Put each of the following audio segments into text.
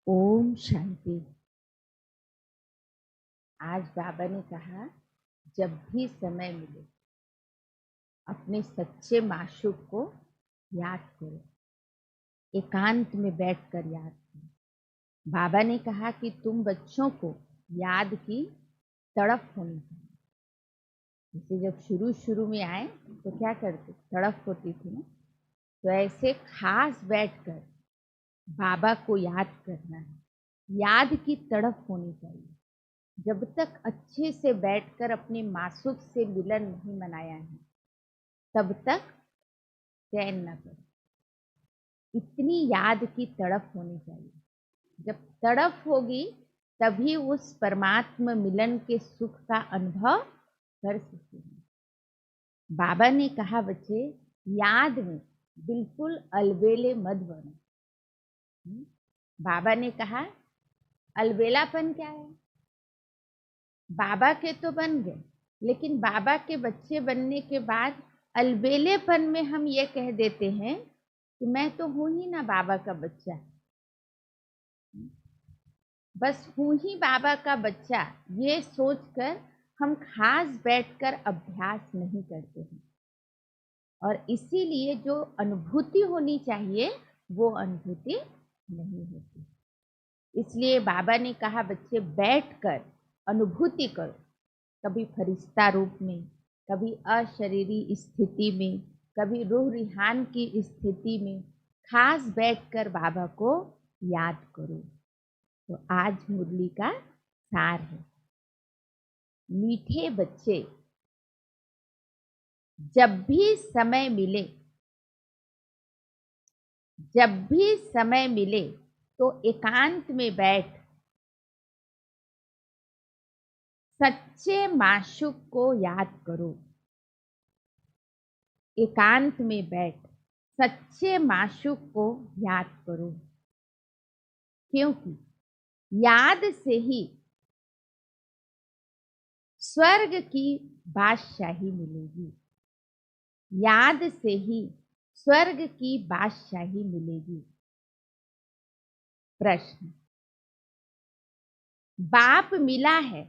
ओम शांति। आज बाबा ने कहा जब भी समय मिले अपने सच्चे माशूक को याद करो, एकांत में बैठकर याद करो। बाबा ने कहा कि तुम बच्चों को याद की तड़प होनी चाहिए। जैसे जब शुरू शुरू में आए तो क्या करते, तड़प होती थी ना, तो ऐसे खास बैठकर बाबा को याद करना है। याद की तड़प होनी चाहिए। जब तक अच्छे से बैठकर अपने मासूक से मिलन नहीं मनाया है तब तक चैन न करो। इतनी याद की तड़प होनी चाहिए। जब तड़प होगी तभी उस परमात्मा मिलन के सुख का अनुभव कर सकेंगे। बाबा ने कहा बच्चे, याद में बिल्कुल अलबेले मत बनो। बाबा ने कहा अलबेलापन क्या है? बाबा के तो बन गए, लेकिन बाबा के बच्चे बनने के बाद अलबेलेपन में हम ये कह देते हैं कि मैं तो हूं ही ना बाबा का बच्चा, बस हूं ही बाबा का बच्चा। ये सोचकर हम खास बैठकर अभ्यास नहीं करते हैं और इसीलिए जो अनुभूति होनी चाहिए वो अनुभूति नहीं होती। इसलिए बाबा ने कहा बच्चे बैठकर अनुभूति करो, कभी फरिश्ता रूप में, कभी अशरीरी स्थिति में, कभी रूह रिहान की स्थिति में खास बैठकर बाबा को याद करो। तो आज मुरली का सार है, मीठे बच्चे जब भी समय मिले, जब भी समय मिले तो एकांत में बैठ सच्चे माशूक को याद करो। एकांत में बैठ सच्चे माशूक को याद करो, क्योंकि याद से ही स्वर्ग की बादशाही मिलेगी। याद से ही स्वर्ग की बादशाही मिलेगी। प्रश्न, बाप मिला है,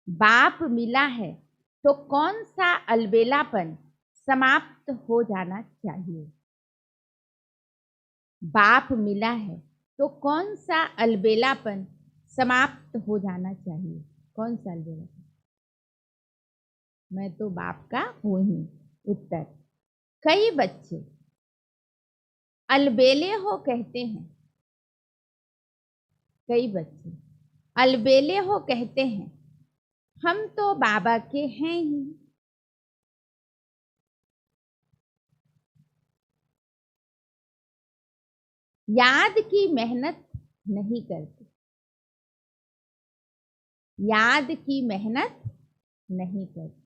बाप मिला है तो कौन सा अलबेलापन समाप्त हो जाना चाहिए? बाप मिला है तो कौन सा अलबेलापन समाप्त हो जाना चाहिए? कौन सा अलबेलापन? मैं तो बाप का हूं ही। उत्तर, कई बच्चे अलबेले हो कहते हैं, कई बच्चे अलबेले हो कहते हैं हम तो बाबा के हैं ही। याद की मेहनत नहीं करते, याद की मेहनत नहीं करते।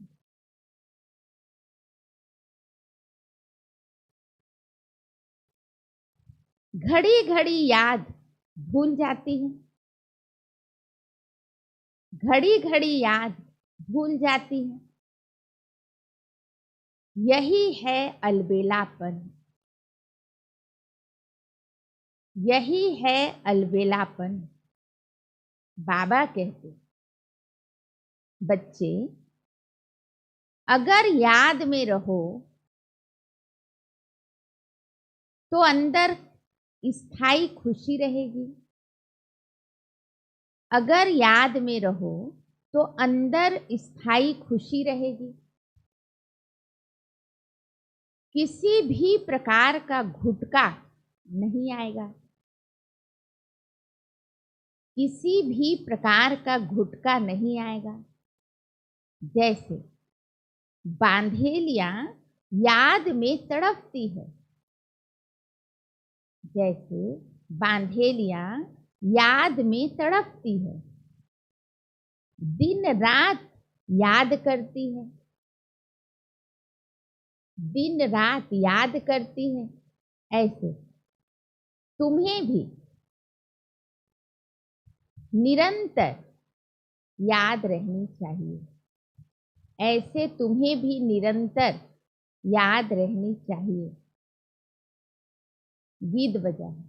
घड़ी घड़ी याद भूल जाती है, घड़ी घड़ी याद भूल जाती है। यही है अलबेलापन, यही है अलबेलापन। बाबा कहते, बच्चे अगर याद में रहो तो अंदर स्थायी खुशी रहेगी। अगर याद में रहो तो अंदर स्थायी खुशी रहेगी। किसी भी प्रकार का घुटका नहीं आएगा, किसी भी प्रकार का घुटका नहीं आएगा। जैसे बांधेलियां याद में तड़पती है, जैसे बांधेलियां याद में तड़पती है, दिन रात याद करती है, दिन रात याद करती है। ऐसे तुम्हें भी निरंतर याद रहनी चाहिए, ऐसे तुम्हें भी निरंतर याद रहनी चाहिए। गीत बजा है,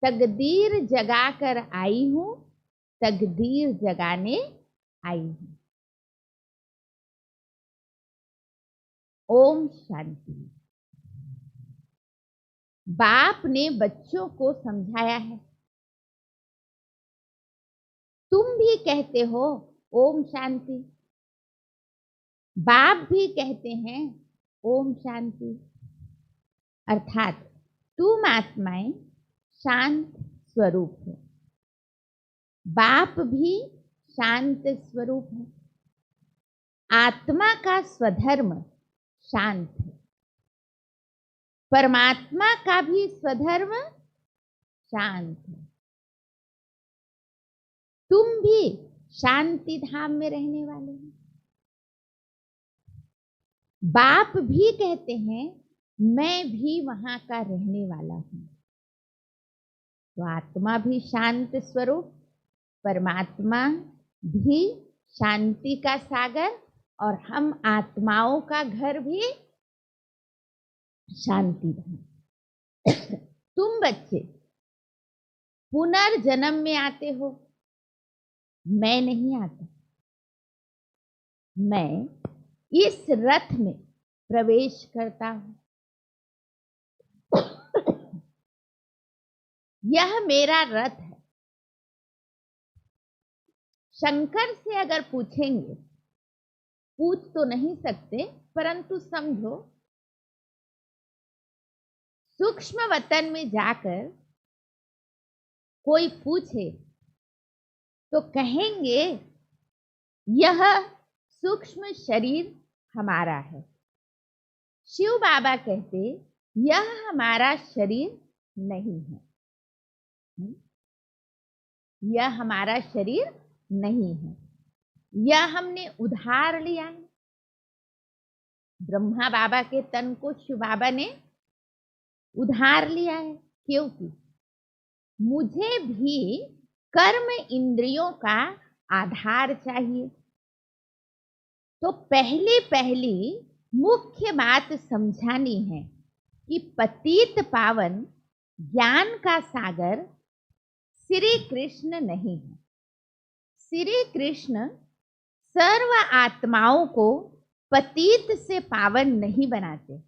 तकदीर जगाकर आई हूं, तकदीर जगाने आई हूं। ओम शांति। बाप ने बच्चों को समझाया है। तुम भी कहते हो ओम शांति, बाप भी कहते हैं ओम शांति। अर्थात तुम आत्माएं शांत स्वरूप हो, बाप भी शांत स्वरूप है। आत्मा का स्वधर्म शांत है, परमात्मा का भी स्वधर्म शांत है। तुम भी शांति धाम में रहने वाले हो। बाप भी कहते हैं मैं भी वहां का रहने वाला हूं। तो आत्मा भी शांत स्वरूप, परमात्मा भी शांति का सागर, और हम आत्माओं का घर भी शांति धाम। तुम बच्चे पुनर्जन्म में आते हो, मैं नहीं आता। मैं इस रथ में प्रवेश करता हूं। यह मेरा रथ है। शंकर से अगर पूछेंगे, पूछ तो नहीं सकते, परंतु समझो सूक्ष्म वतन में जाकर कोई पूछे तो कहेंगे यह सूक्ष्म शरीर हमारा है। शिव बाबा कहते यह हमारा शरीर नहीं है, यह हमारा शरीर नहीं है, यह हमने उधार लिया है। ब्रह्मा बाबा के तन को शिव बाबा ने उधार लिया है, क्योंकि मुझे भी कर्म इंद्रियों का आधार चाहिए। तो पहली मुख्य बात समझानी है कि पतित पावन ज्ञान का सागर श्री कृष्ण नहीं है। श्री कृष्ण सर्व आत्माओं को पतित से पावन नहीं बनाते।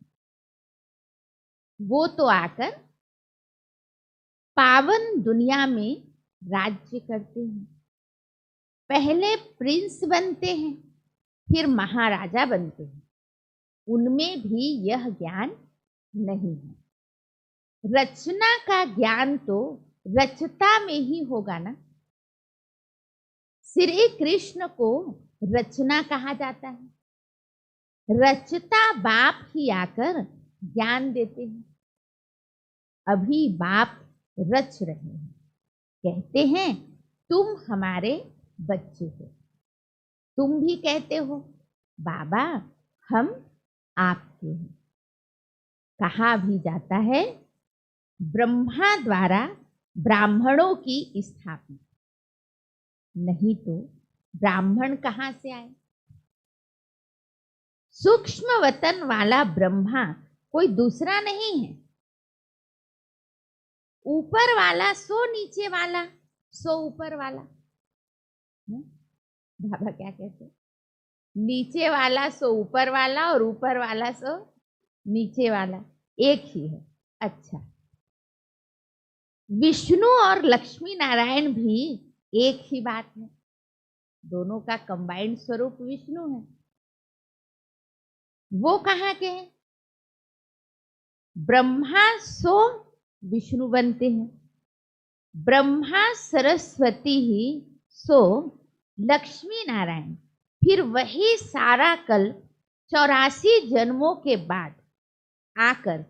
वो तो आकर पावन दुनिया में राज्य करते हैं। पहले प्रिंस बनते हैं, फिर महाराजा बनते हैं। उनमें भी यह ज्ञान नहीं है। रचना का ज्ञान तो रचता में ही होगा ना। श्री कृष्ण को रचना कहा जाता है। रचता बाप ही आकर ज्ञान देते हैं। अभी बाप रच रहे हैं, कहते हैं तुम हमारे बच्चे हो। तुम भी कहते हो बाबा हम आपके हैं। कहा भी जाता है ब्रह्मा द्वारा ब्राह्मणों की स्थापना, नहीं तो ब्राह्मण कहां से आए। सूक्ष्म वतन वाला ब्रह्मा कोई दूसरा नहीं है। ऊपर वाला सो नीचे वाला, सो ऊपर वाला। बाबा क्या कहते, नीचे वाला सो ऊपर वाला और ऊपर वाला सो नीचे वाला, एक ही है। अच्छा, विष्णु और लक्ष्मी नारायण भी एक ही बात है। दोनों का कंबाइंड स्वरूप विष्णु है। वो कहाँ के हैं? ब्रह्मा सो विष्णु बनते हैं, ब्रह्मा सरस्वती ही सो लक्ष्मी नारायण। फिर वही सारा कल 84 जन्मों के बाद आकर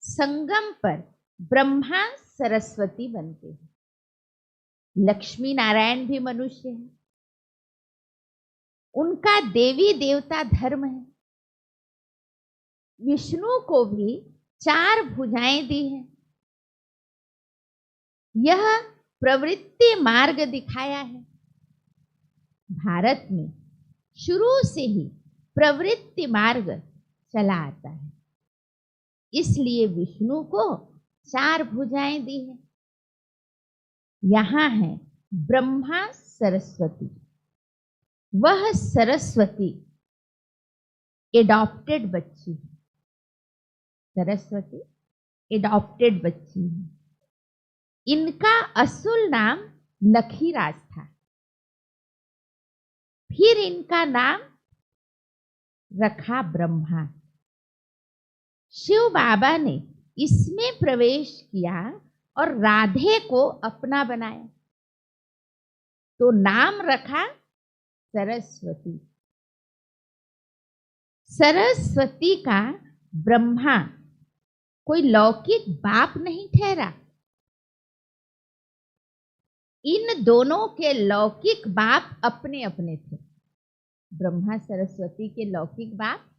संगम पर ब्रह्मा सरस्वती बनते हैं। लक्ष्मी नारायण भी मनुष्य हैं। उनका देवी देवता धर्म है। विष्णु को भी 4 भुजाएं दी हैं। यह प्रवृत्ति मार्ग दिखाया है। भारत में शुरू से ही प्रवृत्ति मार्ग चला आता है, इसलिए विष्णु को 4 भुजाएं दी हैं। यहाँ है ब्रह्मा सरस्वती। वह सरस्वती एडॉप्टेड बच्ची है। सरस्वती एडॉप्टेड बच्ची है। इनका असुल नाम लखीराज था। फिर इनका नाम रखा ब्रह्मा। शिव बाबा ने इसमें प्रवेश किया और राधे को अपना बनाया, तो नाम रखा सरस्वती। सरस्वती का ब्रह्मा कोई लौकिक बाप नहीं ठहरा। इन दोनों के लौकिक बाप अपने अपने थे। ब्रह्मा सरस्वती के लौकिक बाप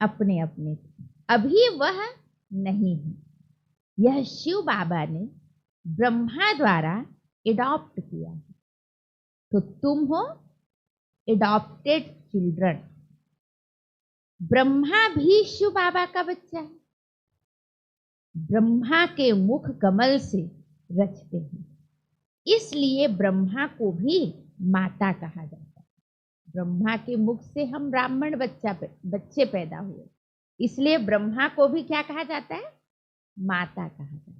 अपने अपने थे। अभी वह नहीं है। यह शिव बाबा ने ब्रह्मा द्वारा एडॉप्ट किया है। तो तुम हो एडॉप्टेड चिल्ड्रन। ब्रह्मा भी शिव बाबा का बच्चा है। ब्रह्मा के मुख कमल से रचते हैं, इसलिए ब्रह्मा को भी माता कहा जाता है। ब्रह्मा के मुख से हम ब्राह्मण बच्चे पैदा हुए, इसलिए ब्रह्मा को भी क्या कहा जाता है? माता कहा जाता है।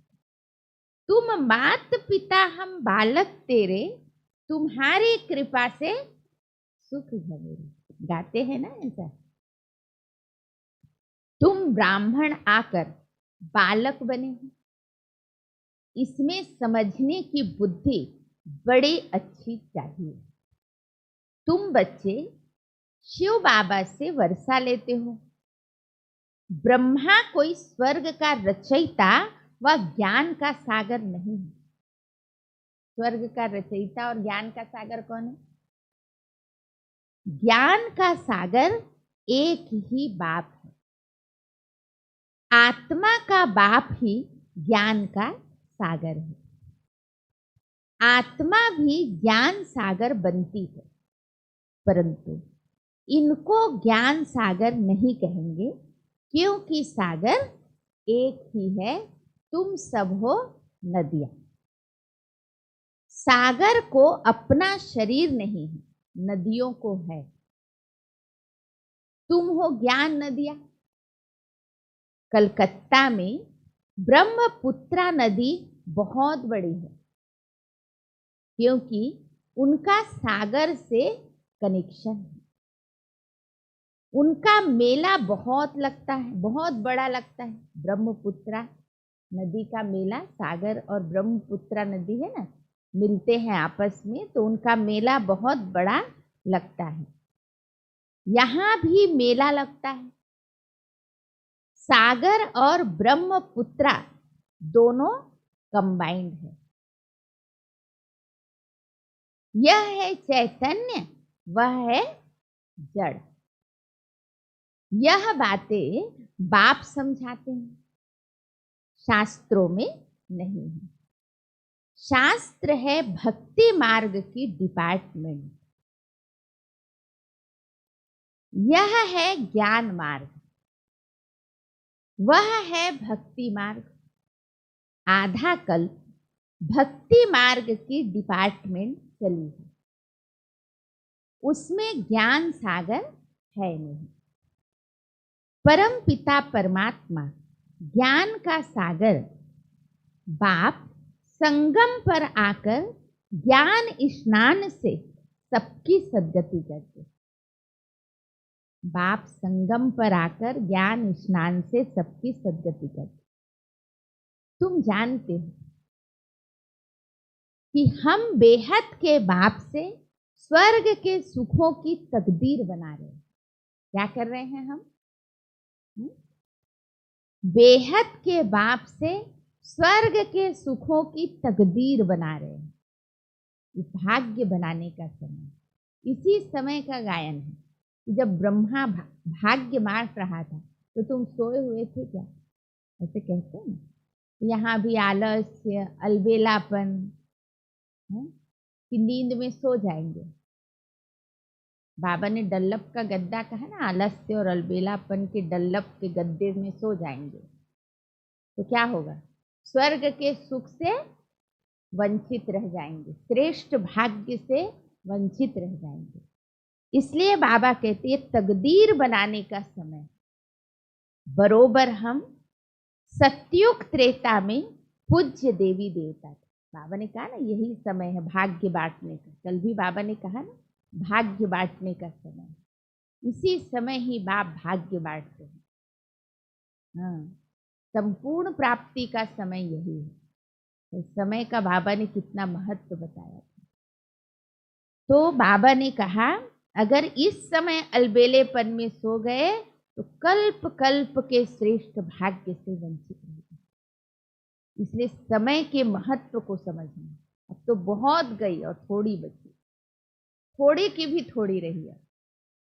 तुम मात पिता हम बालक तेरे, तुम्हारी कृपा से सुख झमेरे। गाते हैं ना ऐसा। तुम ब्राह्मण आकर बालक बने हो, इसमें समझने की बुद्धि बड़ी अच्छी चाहिए। तुम बच्चे शिव बाबा से वर्षा लेते हो। ब्रह्मा कोई स्वर्ग का रचयिता व ज्ञान का सागर नहीं है। स्वर्ग का रचयिता और ज्ञान का सागर कौन है? ज्ञान का सागर एक ही बाप है। आत्मा का बाप ही ज्ञान का सागर है। आत्मा भी ज्ञान सागर बनती है, परंतु इनको ज्ञान सागर नहीं कहेंगे, क्योंकि सागर एक ही है। तुम सब हो नदियां। सागर को अपना शरीर नहीं है, नदियों को है। तुम हो ज्ञान नदियां। कलकत्ता में ब्रह्मपुत्रा नदी बहुत बड़ी है, क्योंकि उनका सागर से कनेक्शन है। उनका मेला बहुत लगता है, बहुत बड़ा लगता है। ब्रह्मपुत्रा नदी का मेला, सागर और ब्रह्मपुत्रा नदी है ना, मिलते हैं आपस में, तो उनका मेला बहुत बड़ा लगता है। यहाँ भी मेला लगता है। सागर और ब्रह्मपुत्रा दोनों कंबाइंड है। यह है चैतन्य, वह है जड़। यह बातें बाप समझाते हैं, शास्त्रों में नहीं है। शास्त्र है भक्ति मार्ग की डिपार्टमेंट। यह है ज्ञान मार्ग, वह है भक्ति मार्ग। आधा कल्प भक्ति मार्ग की डिपार्टमेंट चली है, उसमें ज्ञान सागर है नहीं। परम पिता परमात्मा ज्ञान का सागर बाप संगम पर आकर ज्ञान स्नान से सबकी सद्गति करते। बाप संगम पर आकर ज्ञान स्नान से सबकी सद्गति करते। तुम जानते हो कि हम बेहद के बाप से स्वर्ग के सुखों की तकदीर बना रहे हैं। क्या कर रहे हैं हम? बेहद के बाप से स्वर्ग के सुखों की तकदीर बना रहे हैं। भाग्य बनाने का समय इसी समय का गायन है। जब ब्रह्मा भाग्य बांट रहा था तो तुम सोए हुए थे क्या? ऐसे कहते हैं ना। यहाँ भी आलस्य, अलबेलापन है कि नींद में सो जाएंगे। बाबा ने डल्लप का गद्दा कहा ना, आलस्य और अलबेलापन के डल्लप के गद्दे में सो जाएंगे तो क्या होगा? स्वर्ग के सुख से वंचित रह जाएंगे, श्रेष्ठ भाग्य से वंचित रह जाएंगे। इसलिए बाबा कहते हैं तकदीर बनाने का समय बरोबर हम सत्युग त्रेता में पूज्य देवी देवता थे। बाबा ने कहा ना यही समय है भाग्य बांटने का, कल भी बाबा ने कहा ना भाग्य बांटने का समय, इसी समय ही बाप भाग्य बांटते हैं। हाँ, संपूर्ण प्राप्ति का समय यही है। तो समय का बाबा ने कितना महत्व बताया था। तो बाबा ने कहा अगर इस समय अलबेलेपन में सो गए तो कल्प कल्प के श्रेष्ठ भाग्य से वंचित रह गए। इसलिए समय के महत्व को समझना। अब तो बहुत गई और थोड़ी बची, थोड़ी की भी थोड़ी रही है,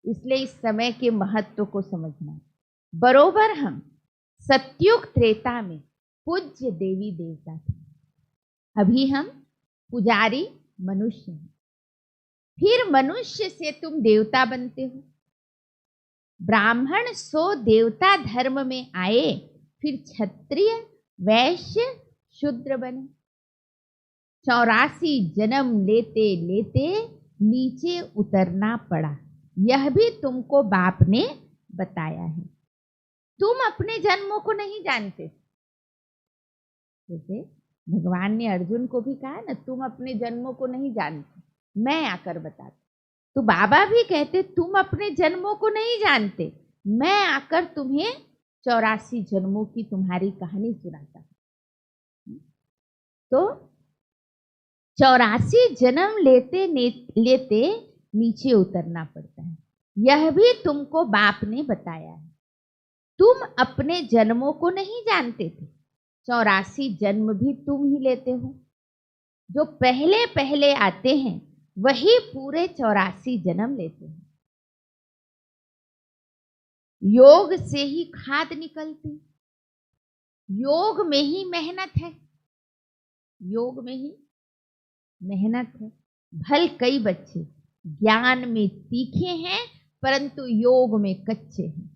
इसलिए इस समय के महत्व को समझना। बरोबर हम सत्युग त्रेता में पूज्य देवी देवता थे, अभी हम पुजारी मनुष्य हैं। फिर मनुष्य से तुम देवता बनते हो। ब्राह्मण सो देवता धर्म में आए, फिर क्षत्रिय वैश्य शूद्र बने। 84 जन्म लेते लेते नीचे उतरना पड़ा, यह भी तुमको बाप ने बताया है। तुम अपने जन्मों को नहीं जानते। जैसे भगवान ने अर्जुन को भी कहा ना तुम अपने जन्मों को नहीं जानते, मैं आकर बताता। तो बाबा भी कहते तुम अपने जन्मों को नहीं जानते, मैं आकर तुम्हें 84 जन्मों की तुम्हारी कहानी सुनाता। तो 84 जन्म लेते लेते नीचे उतरना पड़ता है, यह भी तुमको बाप ने बताया है। तुम अपने जन्मों को नहीं जानते थे, 84 जन्म भी तुम ही लेते हो। जो पहले पहले आते हैं वही पूरे 84 जन्म लेते हैं। योग से ही खाद निकलती, योग में ही मेहनत है, योग में ही मेहनत है। भल कई बच्चे ज्ञान में तीखे हैं परंतु योग में कच्चे हैं।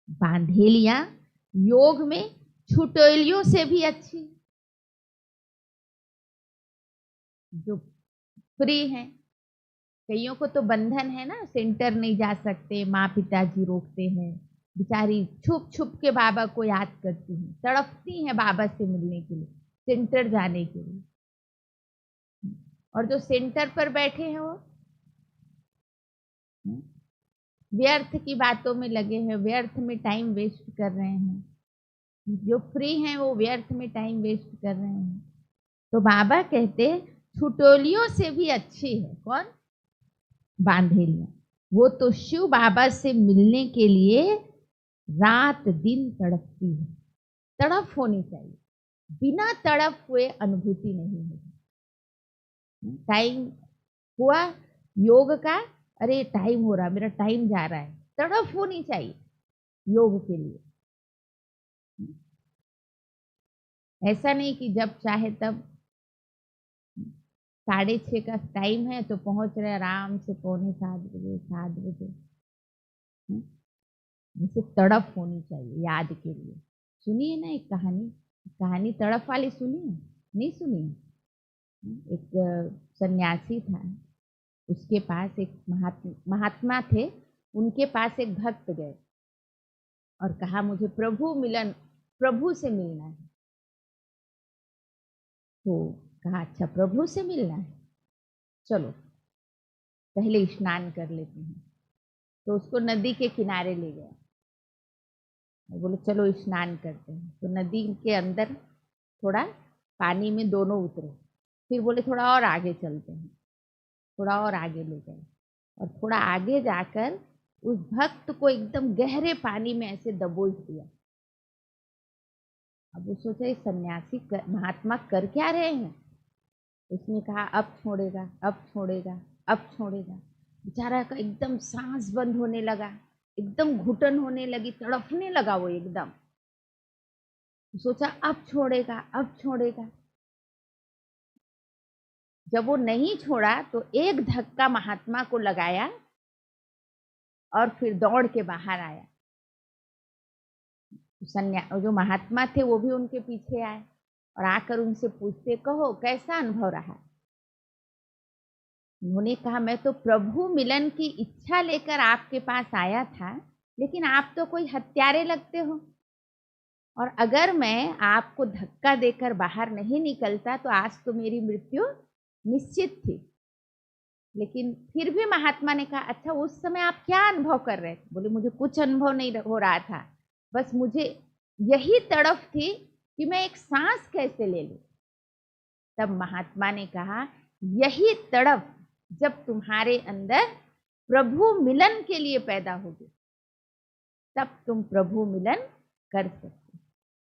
बांधेलियां योग में छुटोलियों से भी अच्छी, जो फ्री हैं। कईयों को तो बंधन है ना, सेंटर नहीं जा सकते, माँ पिताजी रोकते हैं, बेचारी छुप छुप के बाबा को याद करती हैं, तड़पती हैं बाबा से मिलने के लिए, सेंटर जाने के लिए। और जो सेंटर पर बैठे हैं वो व्यर्थ की बातों में लगे हैं, व्यर्थ में टाइम वेस्ट कर रहे हैं। जो फ्री हैं वो व्यर्थ में टाइम वेस्ट कर रहे हैं। तो बाबा कहते छुटोलियों से भी अच्छी है कौन? बांधेलियां। वो तो शिव बाबा से मिलने के लिए रात दिन तड़पती है। तड़प होनी चाहिए, बिना तड़प हुए अनुभूति नहीं होगी। टाइम हुआ योग का, अरे टाइम हो रहा, मेरा टाइम जा रहा है, तड़प होनी चाहिए योग के लिए। ऐसा नहीं कि जब चाहे तब 6:30 का टाइम है तो पहुंच रहे आराम से 6:45 7 बजे। जैसे तड़प होनी चाहिए याद के लिए। सुनिए ना एक कहानी, कहानी तड़प वाली सुनी है? नहीं सुनी? एक सन्यासी था, उसके पास एक महात्मा थे, उनके पास एक भक्त गए और कहा मुझे प्रभु से मिलना है। तो कहा अच्छा प्रभु से मिलना है, चलो पहले स्नान कर लेते हैं। तो उसको नदी के किनारे ले गया, बोले चलो स्नान करते हैं। तो नदी के अंदर थोड़ा पानी में दोनों उतरे, फिर बोले थोड़ा और आगे चलते हैं, थोड़ा और आगे ले गए और थोड़ा आगे जाकर उस भक्त को एकदम गहरे पानी में ऐसे दबोच दिया। अब वो सोचा सन्यासी महात्मा कर क्या रहे हैं। उसने कहा अब छोड़ेगा, अब छोड़ेगा, अब छोड़ेगा। बेचारा का एकदम सांस बंद होने लगा, एकदम घुटन होने लगी, तड़पने लगा वो एकदम। सोचा अब छोड़ेगा, अब छोड़ेगा। जब वो नहीं छोड़ा तो एक धक्का महात्मा को लगाया और फिर दौड़ के बाहर आया। जो महात्मा थे वो भी उनके पीछे आए और आकर उनसे पूछते, कहो कैसा अनुभव रहा। उन्होंने कहा, मैं तो प्रभु मिलन की इच्छा लेकर आपके पास आया था, लेकिन आप तो कोई हत्यारे लगते हो, और अगर मैं आपको धक्का देकर बाहर नहीं निकलता तो आज तो मेरी मृत्यु निश्चित थी। लेकिन फिर भी महात्मा ने कहा, अच्छा उस समय आप क्या अनुभव कर रहे थे। बोले, मुझे कुछ अनुभव नहीं हो रहा था, बस मुझे यही तड़फ थी कि मैं एक सांस कैसे ले लूं। तब महात्मा ने कहा, यही तड़फ जब तुम्हारे अंदर प्रभु मिलन के लिए पैदा होगी, तब तुम प्रभु मिलन कर सकते।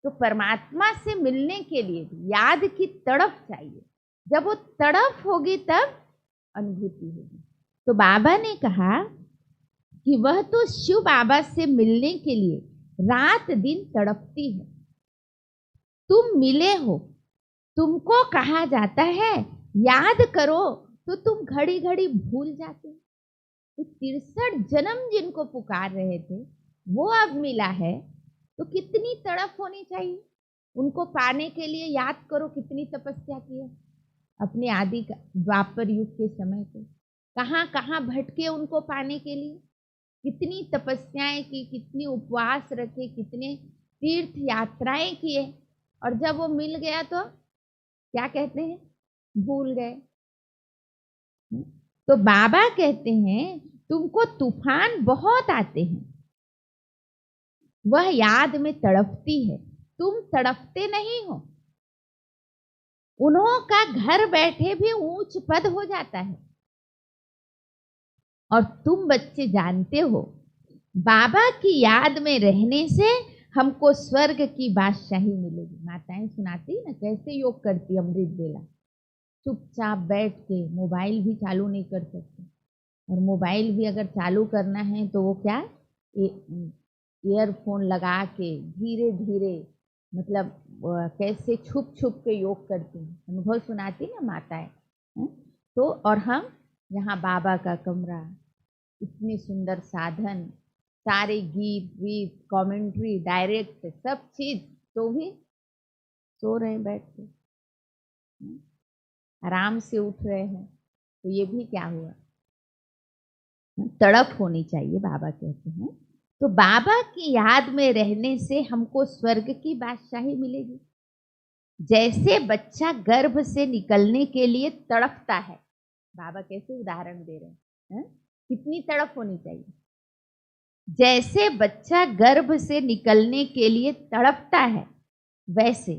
तो परमात्मा से मिलने के लिए भी याद की तड़फ चाहिए। जब वो तड़फ होगी तब अनुभूति होगी। तो बाबा ने कहा कि वह तो शिव बाबा से मिलने के लिए रात दिन तड़पती है। तुम मिले हो, तुमको कहा जाता है याद करो, तो तुम घड़ी घड़ी भूल जाते हो। तो 63 जन्म जिनको पुकार रहे थे वो अब मिला है, तो कितनी तड़प होनी चाहिए। उनको पाने के लिए याद करो कितनी तपस्या की है अपने आदि द्वापर युग के समय को, कहाँ कहाँ भटके उनको पाने के लिए, कितनी तपस्याएं की, कितनी उपवास रखे, कितने तीर्थ यात्राएं किए, और जब वो मिल गया तो क्या कहते हैं, भूल गए। तो बाबा कहते हैं तुमको तूफान बहुत आते हैं, वह याद में तड़पती है, तुम तड़पते नहीं हो। उन्हों का घर बैठे भी ऊंच पद हो जाता है, और तुम बच्चे जानते हो बाबा की याद में रहने से हमको स्वर्ग की बादशाही मिलेगी। माताएं सुनाती ना कैसे योग करती अमृत बेला, चुपचाप बैठ के, मोबाइल भी चालू नहीं कर सकते, और मोबाइल भी अगर चालू करना है तो वो क्या, ईयरफोन लगा के धीरे धीरे, मतलब कैसे छुप छुप के योग करती हैं, अनुभव सुनाती ना माताएं। तो और हम यहाँ बाबा का कमरा, इतनी सुंदर साधन, सारे गीत वीत कमेंट्री डायरेक्ट सब चीज, तो भी सो रहे बैठ के, आराम से उठ रहे हैं, तो ये भी क्या हुआ, तड़प होनी चाहिए। बाबा कहते हैं तो बाबा की याद में रहने से हमको स्वर्ग की बादशाही मिलेगी। जैसे बच्चा गर्भ से निकलने के लिए तड़पता है, बाबा कैसे उदाहरण दे रहे हैं, कितनी तड़प होनी चाहिए। जैसे बच्चा गर्भ से निकलने के लिए तड़पता है, वैसे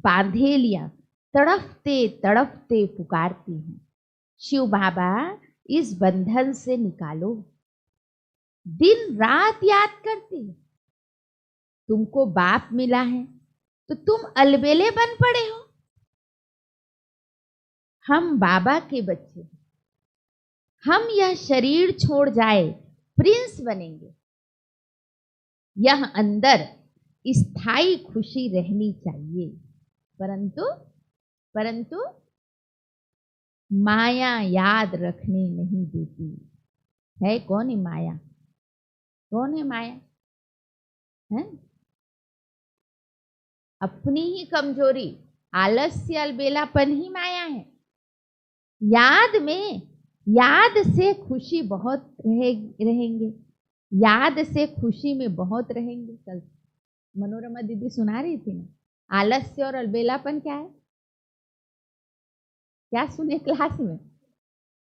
बांधेलियां तड़पते तड़पते पुकारती हैं, शिव बाबा इस बंधन से निकालो। दिन रात याद करती है। तुमको बाप मिला है तो तुम अलबेले बन पड़े हो। हम बाबा के बच्चे, हम यह शरीर छोड़ जाए प्रिंस बनेंगे। यह अंदर स्थायी खुशी रहनी चाहिए, परंतु माया याद रखने नहीं देती है। कौन है माया, कौन है माया, है अपनी ही कमजोरी, आलस्य अलबेलापन ही माया है। याद से खुशी बहुत रहेंगे, याद से खुशी में बहुत रहेंगे। कल मनोरमा दीदी सुना रही थी ना, आलस्य और अलबेलापन क्या है, क्या सुने क्लास में,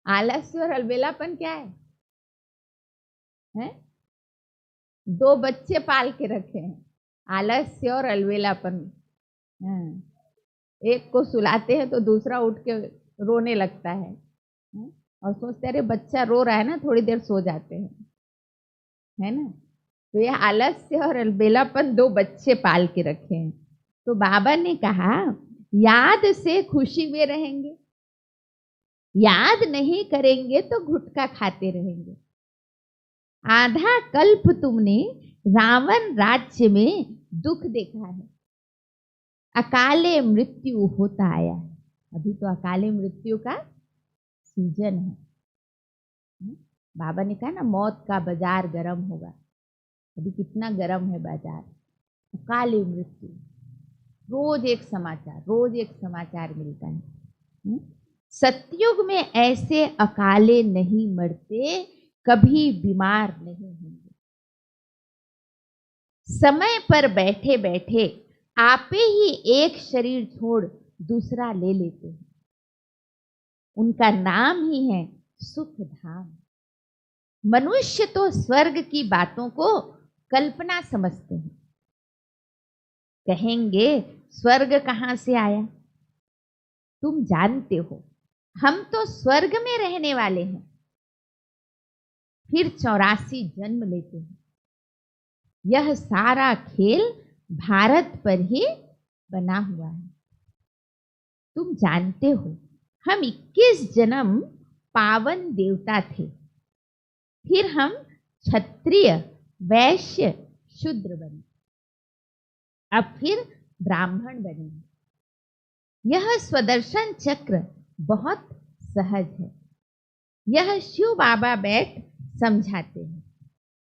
आलस्य और अलबेलापन क्या है? दो बच्चे पाल के रखे हैं, आलस्य और अलबेलापन। एक को सुलाते हैं तो दूसरा उठ के रोने लगता है, और सोचते अरे बच्चा रो रहा है ना, थोड़ी देर सो जाते हैं, है ना। तो ये आलस्य और अलबेलापन दो बच्चे पाल के रखे हैं। तो बाबा ने कहा याद से खुशी में रहेंगे, याद नहीं करेंगे तो गुटखा खाते रहेंगे। आधा कल्प तुमने रावण राज्य में दुख देखा है, अकाले मृत्यु होता आया है। अभी तो अकाले मृत्यु का सीजन है। बाबा ने कहा ना मौत का बाजार गर्म होगा, अभी कितना गर्म है बाजार, अकाले मृत्यु। रोज एक समाचार, रोज एक समाचार मिलता है। सतयुग में ऐसे अकाले नहीं मरते, कभी बीमार नहीं होंगे। समय पर बैठे बैठे आपे ही एक शरीर छोड़ दूसरा ले लेते हैं। उनका नाम ही है सुख धाम। मनुष्य तो स्वर्ग की बातों को कल्पना समझते हैं। कहेंगे स्वर्ग कहां से आया? तुम जानते हो हम तो स्वर्ग में रहने वाले हैं। फिर 84 जन्म लेते हैं। यह सारा खेल भारत पर ही बना हुआ है। तुम जानते हो हम 21 जन्म पावन देवता थे, फिर हम क्षत्रिय, वैश्य, शूद्र बने, अब फिर ब्राह्मण बने। यह स्वदर्शन चक्र बहुत सहज है। यह शिव बाबा बैठ समझाते हैं।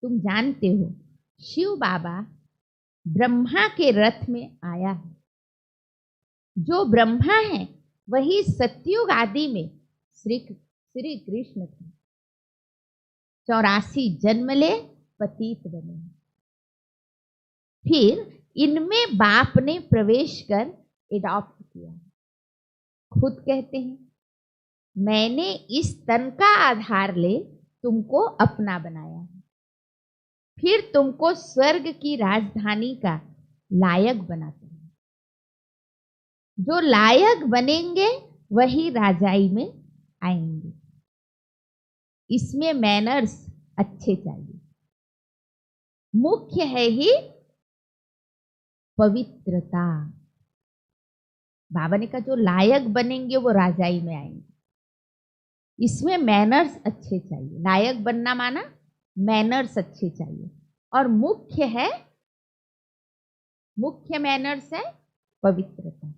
तुम जानते हो शिव बाबा ब्रह्मा के रथ में आया है। जो ब्रह्मा है वही सतयुग आदि में श्री कृष्ण थे। 84 जन्म ले पतित बने। फिर इनमें बाप ने प्रवेश कर एडॉप्ट किया। खुद कहते हैं मैंने इस तन का आधार ले तुमको अपना बनाया है, फिर तुमको स्वर्ग की राजधानी का लायक बनाता है। जो लायक बनेंगे वही राजाई में आएंगे। इसमें मैनर्स अच्छे चाहिए। मुख्य है ही पवित्रता। बाबा ने कहा जो लायक बनेंगे वो राजाई में आएंगे। इसमें मैनर्स अच्छे चाहिए। लायक बनना माना मैनर्स अच्छे चाहिए। और मुख्य मैनर्स है पवित्रता।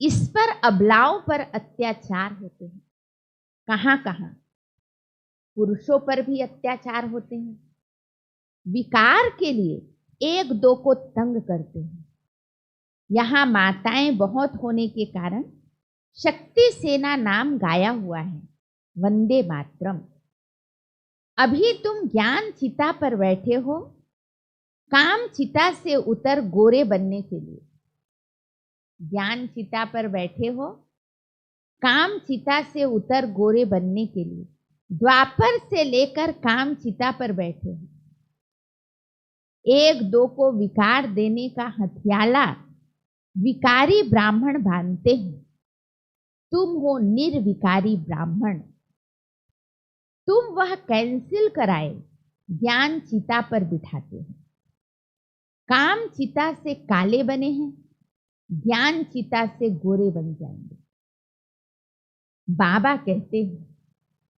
इस पर अबलाओं पर अत्याचार होते हैं। कहां कहां? पुरुषों पर भी अत्याचार होते हैं। विकार के लिए एक दो को तंग करते हैं। यहां माताएं बहुत होने के कारण शक्ति सेना नाम गाया हुआ है, वंदे मातरम। अभी तुम ज्ञान चिता पर बैठे हो, काम चिता से उतर गोरे बनने के लिए। ज्ञान चिता पर बैठे हो, काम चिता से उतर गोरे बनने के लिए। द्वापर से लेकर काम चिता पर बैठे हो। एक दो को विकार देने का हथियाला विकारी ब्राह्मण बांधते हैं। तुम हो निर्विकारी ब्राह्मण। तुम वह कैंसिल कराए ज्ञान चिता पर बिठाते हैं। काम चिता से काले बने हैं, ज्ञान चिता से गोरे बन जाएंगे। बाबा कहते हैं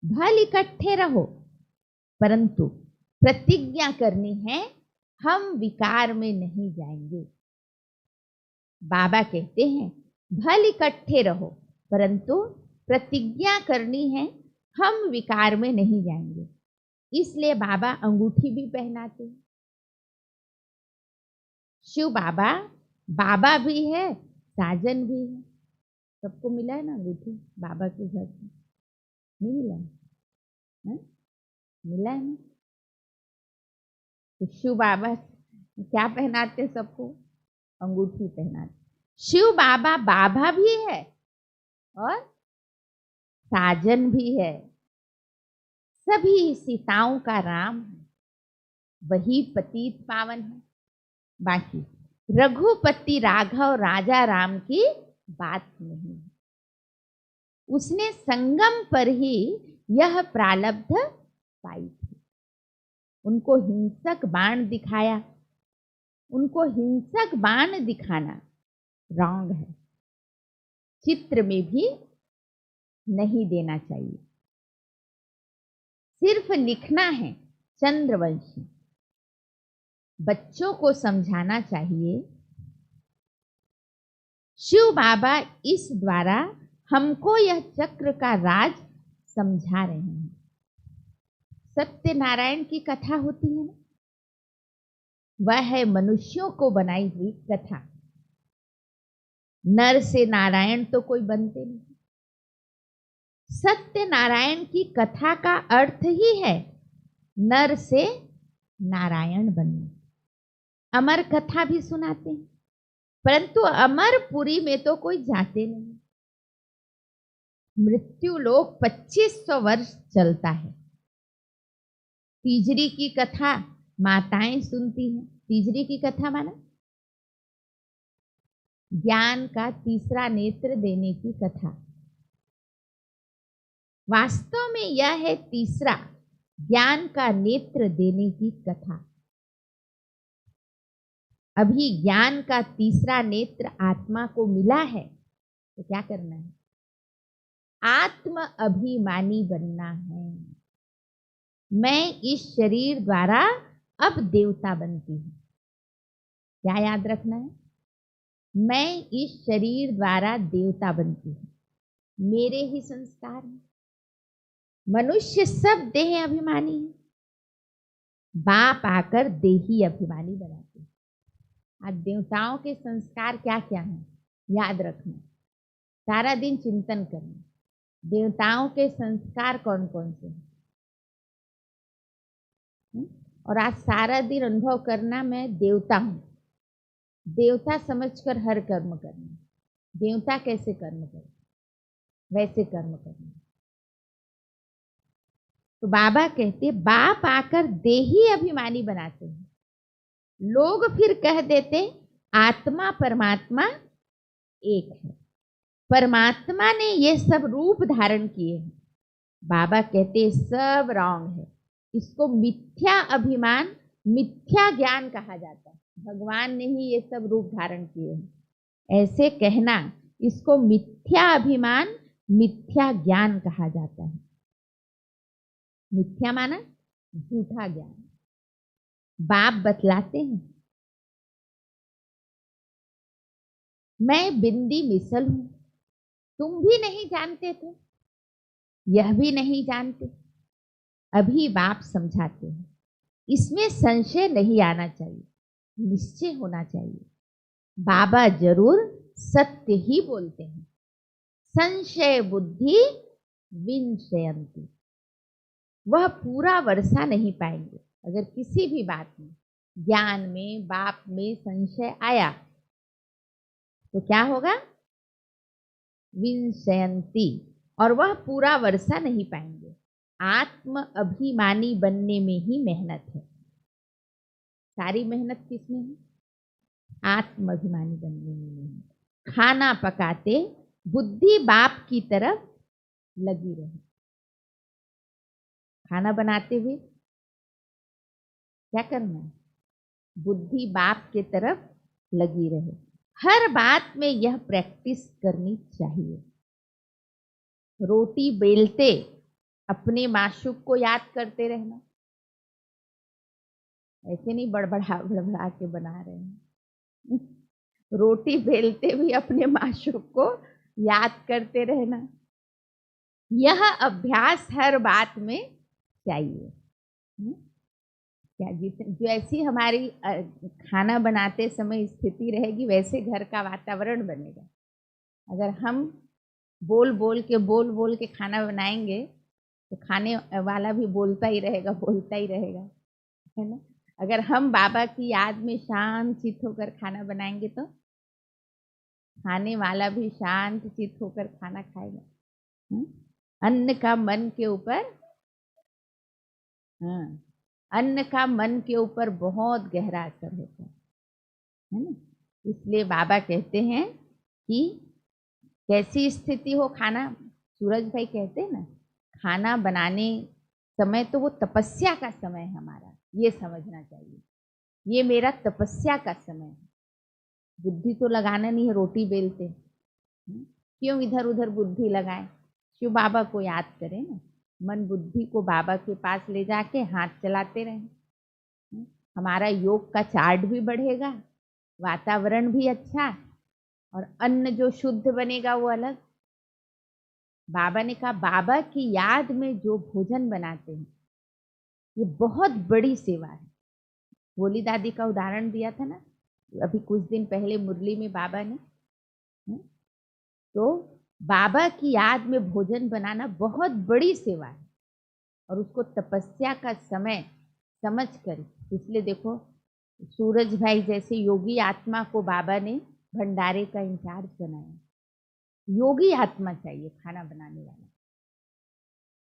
भल इकट्ठे रहो, परंतु प्रतिज्ञा करनी है हम विकार में नहीं जाएंगे। बाबा कहते हैं भल इकट्ठे रहो, परंतु प्रतिज्ञा करनी है हम विकार में नहीं जाएंगे। इसलिए बाबा अंगूठी भी पहनाते हैं। शिव बाबा बाबा भी है, साजन भी है। सबको मिला है ना अंगूठी बाबा के घर से? नहीं मिला है? मिला है ना? तो शिव बाबा क्या पहनाते सबको? अंगूठी पहनाते। शिव बाबा बाबा भी है और साजन भी है। सभी सीताओं का राम है, वही पतित पावन है। बाकी रघुपति राघव राजा राम की बात नहीं है। उसने संगम पर ही यह प्रारब्ध पाई थी। उनको हिंसक बाण दिखाया। उनको हिंसक बाण दिखाना रॉन्ग है, चित्र में भी नहीं देना चाहिए। सिर्फ लिखना है चंद्रवंशी। बच्चों को समझाना चाहिए। शिव बाबा इस द्वारा हमको यह चक्र का राज समझा रहे हैं। सत्यनारायण की कथा होती है ना, वह है मनुष्यों को बनाई हुई कथा। नर से नारायण तो कोई बनते नहीं। सत्य नारायण की कथा का अर्थ ही है नर से नारायण बनना। अमर कथा भी सुनाते हैं, परंतु अमरपुरी में तो कोई जाते नहीं। मृत्यु लोक 2500 वर्ष चलता है। तीजरी की कथा माताएं सुनती हैं। तीजरी की कथा माना ज्ञान का तीसरा नेत्र देने की कथा। वास्तव में यह है तीसरा ज्ञान का नेत्र देने की कथा। अभी ज्ञान का तीसरा नेत्र आत्मा को मिला है तो क्या करना है? आत्म अभिमानी बनना है। मैं इस शरीर द्वारा अब देवता बनती हूं। क्या याद रखना है? मैं इस शरीर द्वारा देवता बनती हूं। मेरे ही संस्कार हैं। मनुष्य सब देह अभिमानी है। बाप आकर देही अभिमानी बनाते हैं। आज देवताओं के संस्कार क्या क्या हैं याद रखना। सारा दिन चिंतन करना देवताओं के संस्कार कौन कौन से हैं। और आज सारा दिन अनुभव करना मैं देवता हूं। देवता समझकर हर कर्म करना। देवता कैसे कर्म करना? वैसे कर्म करना। तो बाबा कहते बाप आकर देही अभिमानी बनाते हैं। लोग फिर कह देते आत्मा परमात्मा एक है। परमात्मा ने ये सब रूप धारण किए हैं। बाबा कहते सब रॉन्ग है। इसको मिथ्या अभिमान मिथ्या ज्ञान कहा जाता है। भगवान ने ही ये सब रूप धारण किए हैं ऐसे कहना, इसको मिथ्या अभिमान मिथ्या ज्ञान कहा जाता है। मिथ्या माना झूठा ज्ञान। बाप बतलाते हैं मैं बिंदी मिसल हूं। तुम भी नहीं जानते थे, यह भी नहीं जानते। अभी बाप समझाते हैं इसमें संशय नहीं आना चाहिए, निश्चय होना चाहिए। बाबा जरूर सत्य ही बोलते हैं। संशय बुद्धि विनशयंती। वह पूरा वर्षा नहीं पाएंगे। अगर किसी भी बात में ज्ञान में बाप में संशय आया तो क्या होगा? विनशयंती। और वह पूरा वर्षा नहीं पाएंगे। आत्म अभिमानी बनने में ही मेहनत है। सारी मेहनत किसमें है? आत्म अभिमानी बनने में नहीं। खाना पकाते बुद्धि बाप की तरफ लगी रहे। खाना बनाते हुए क्या करना है? बुद्धि बाप के तरफ लगी रहे। हर बात में यह प्रैक्टिस करनी चाहिए। रोटी बेलते अपने माशूक को याद करते रहना। ऐसे नहीं बड़बड़ा बड़बड़ा के बना रहे हैं। रोटी बेलते भी अपने माशूक को याद करते रहना। यह अभ्यास हर बात में चाहिए। क्या जैसी हमारी खाना बनाते समय स्थिति रहेगी वैसे घर का वातावरण बनेगा। अगर हम बोल बोल के खाना बनाएंगे तो खाने वाला भी बोलता ही रहेगा, बोलता ही रहेगा, है ना। अगर हम बाबा की याद में शांत चित्त होकर खाना बनाएंगे तो खाने वाला भी शांत चित्त होकर खाना खाएगा। अन्न का मन के ऊपर, हाँ, अन्न का मन के ऊपर बहुत गहरा असर होता है ना। इसलिए बाबा कहते हैं कि कैसी स्थिति हो खाना, सूरज भाई कहते हैं ना, खाना बनाने समय तो वो तपस्या का समय है हमारा, ये समझना चाहिए। ये मेरा तपस्या का समय है। बुद्धि तो लगाना नहीं है रोटी बेलते। क्यों इधर उधर बुद्धि लगाए? शिव बाबा को याद करें ना। मन बुद्धि को बाबा के पास ले जाके हाथ चलाते रहें। हमारा योग का चार्ट भी बढ़ेगा, वातावरण भी अच्छा, और अन्न जो शुद्ध बनेगा वो अलग। बाबा ने कहा बाबा की याद में जो भोजन बनाते हैं ये बहुत बड़ी सेवा है। भोली दादी का उदाहरण दिया था ना अभी कुछ दिन पहले मुरली में बाबा ने। तो बाबा की याद में भोजन बनाना बहुत बड़ी सेवा है और उसको तपस्या का समय समझ कर, इसलिए देखो सूरज भाई जैसे योगी आत्मा को बाबा ने भंडारे का इंचार्ज बनाया। योगी आत्मा चाहिए खाना बनाने वाला,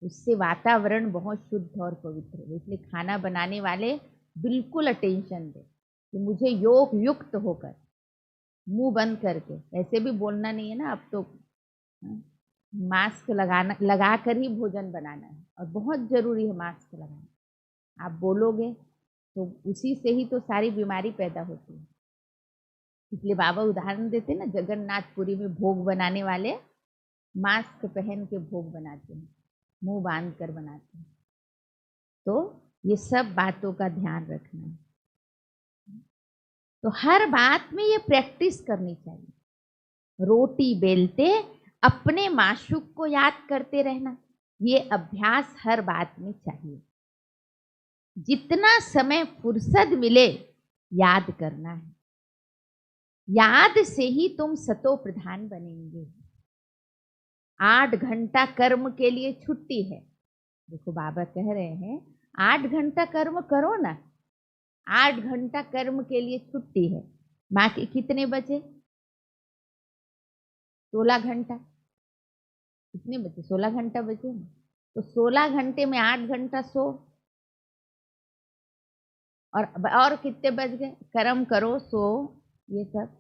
उससे वातावरण बहुत शुद्ध और पवित्र है। इसलिए खाना बनाने वाले बिल्कुल अटेंशन दे कि मुझे योग युक्त होकर मुंह बंद करके, ऐसे भी बोलना नहीं है ना, अब तो मास्क लगा कर ही भोजन बनाना है और बहुत जरूरी है मास्क लगाना। आप बोलोगे तो उसी से ही तो सारी बीमारी पैदा होती है। इसलिए बाबा उदाहरण देते ना, जगन्नाथपुरी में भोग बनाने वाले मास्क पहन के भोग बनाते हैं, मुंह बांध कर बनाते हैं। तो ये सब बातों का ध्यान रखना है। तो हर बात में ये प्रैक्टिस करनी चाहिए। रोटी बेलते अपने माशूक को याद करते रहना, ये अभ्यास हर बात में चाहिए। जितना समय फुर्सत मिले याद करना है, याद से ही तुम सतो प्रधान बनेंगे। 8 घंटा कर्म के लिए छुट्टी है। देखो बाबा कह रहे हैं 8 घंटा कर्म करो ना, 8 घंटा कर्म के लिए छुट्टी है। बाकी कितने बचे? 16 घंटा। कितने बचे? 16 घंटा बचे ना। तो 16 घंटे में 8 घंटा सो, और कितने बच गए? कर्म करो, सो, ये सब।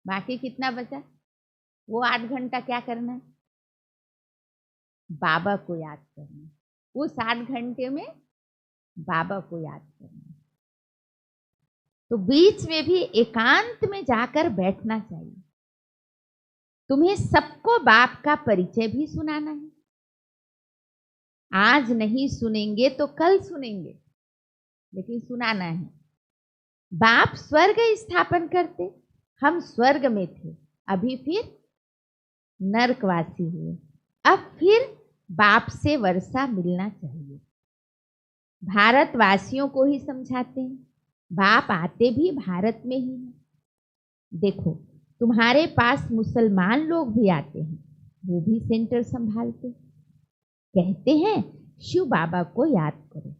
बाकी कितना बचा? वो 8 घंटा क्या करना है? बाबा को याद करना। उस 8 घंटे में बाबा को याद करना। तो बीच में भी एकांत में जाकर बैठना चाहिए। तुम्हें सबको बाप का परिचय भी सुनाना है। आज नहीं सुनेंगे तो कल सुनेंगे, लेकिन सुनाना है। बाप स्वर्ग स्थापन करते, हम स्वर्ग में थे, अभी फिर नरकवासी हुए, अब फिर बाप से वर्षा मिलना चाहिए। भारतवासियों को ही समझाते हैं, बाप आते भी भारत में ही है। देखो तुम्हारे पास मुसलमान लोग भी आते हैं, वो भी सेंटर संभालते, कहते हैं शिव बाबा को याद करो।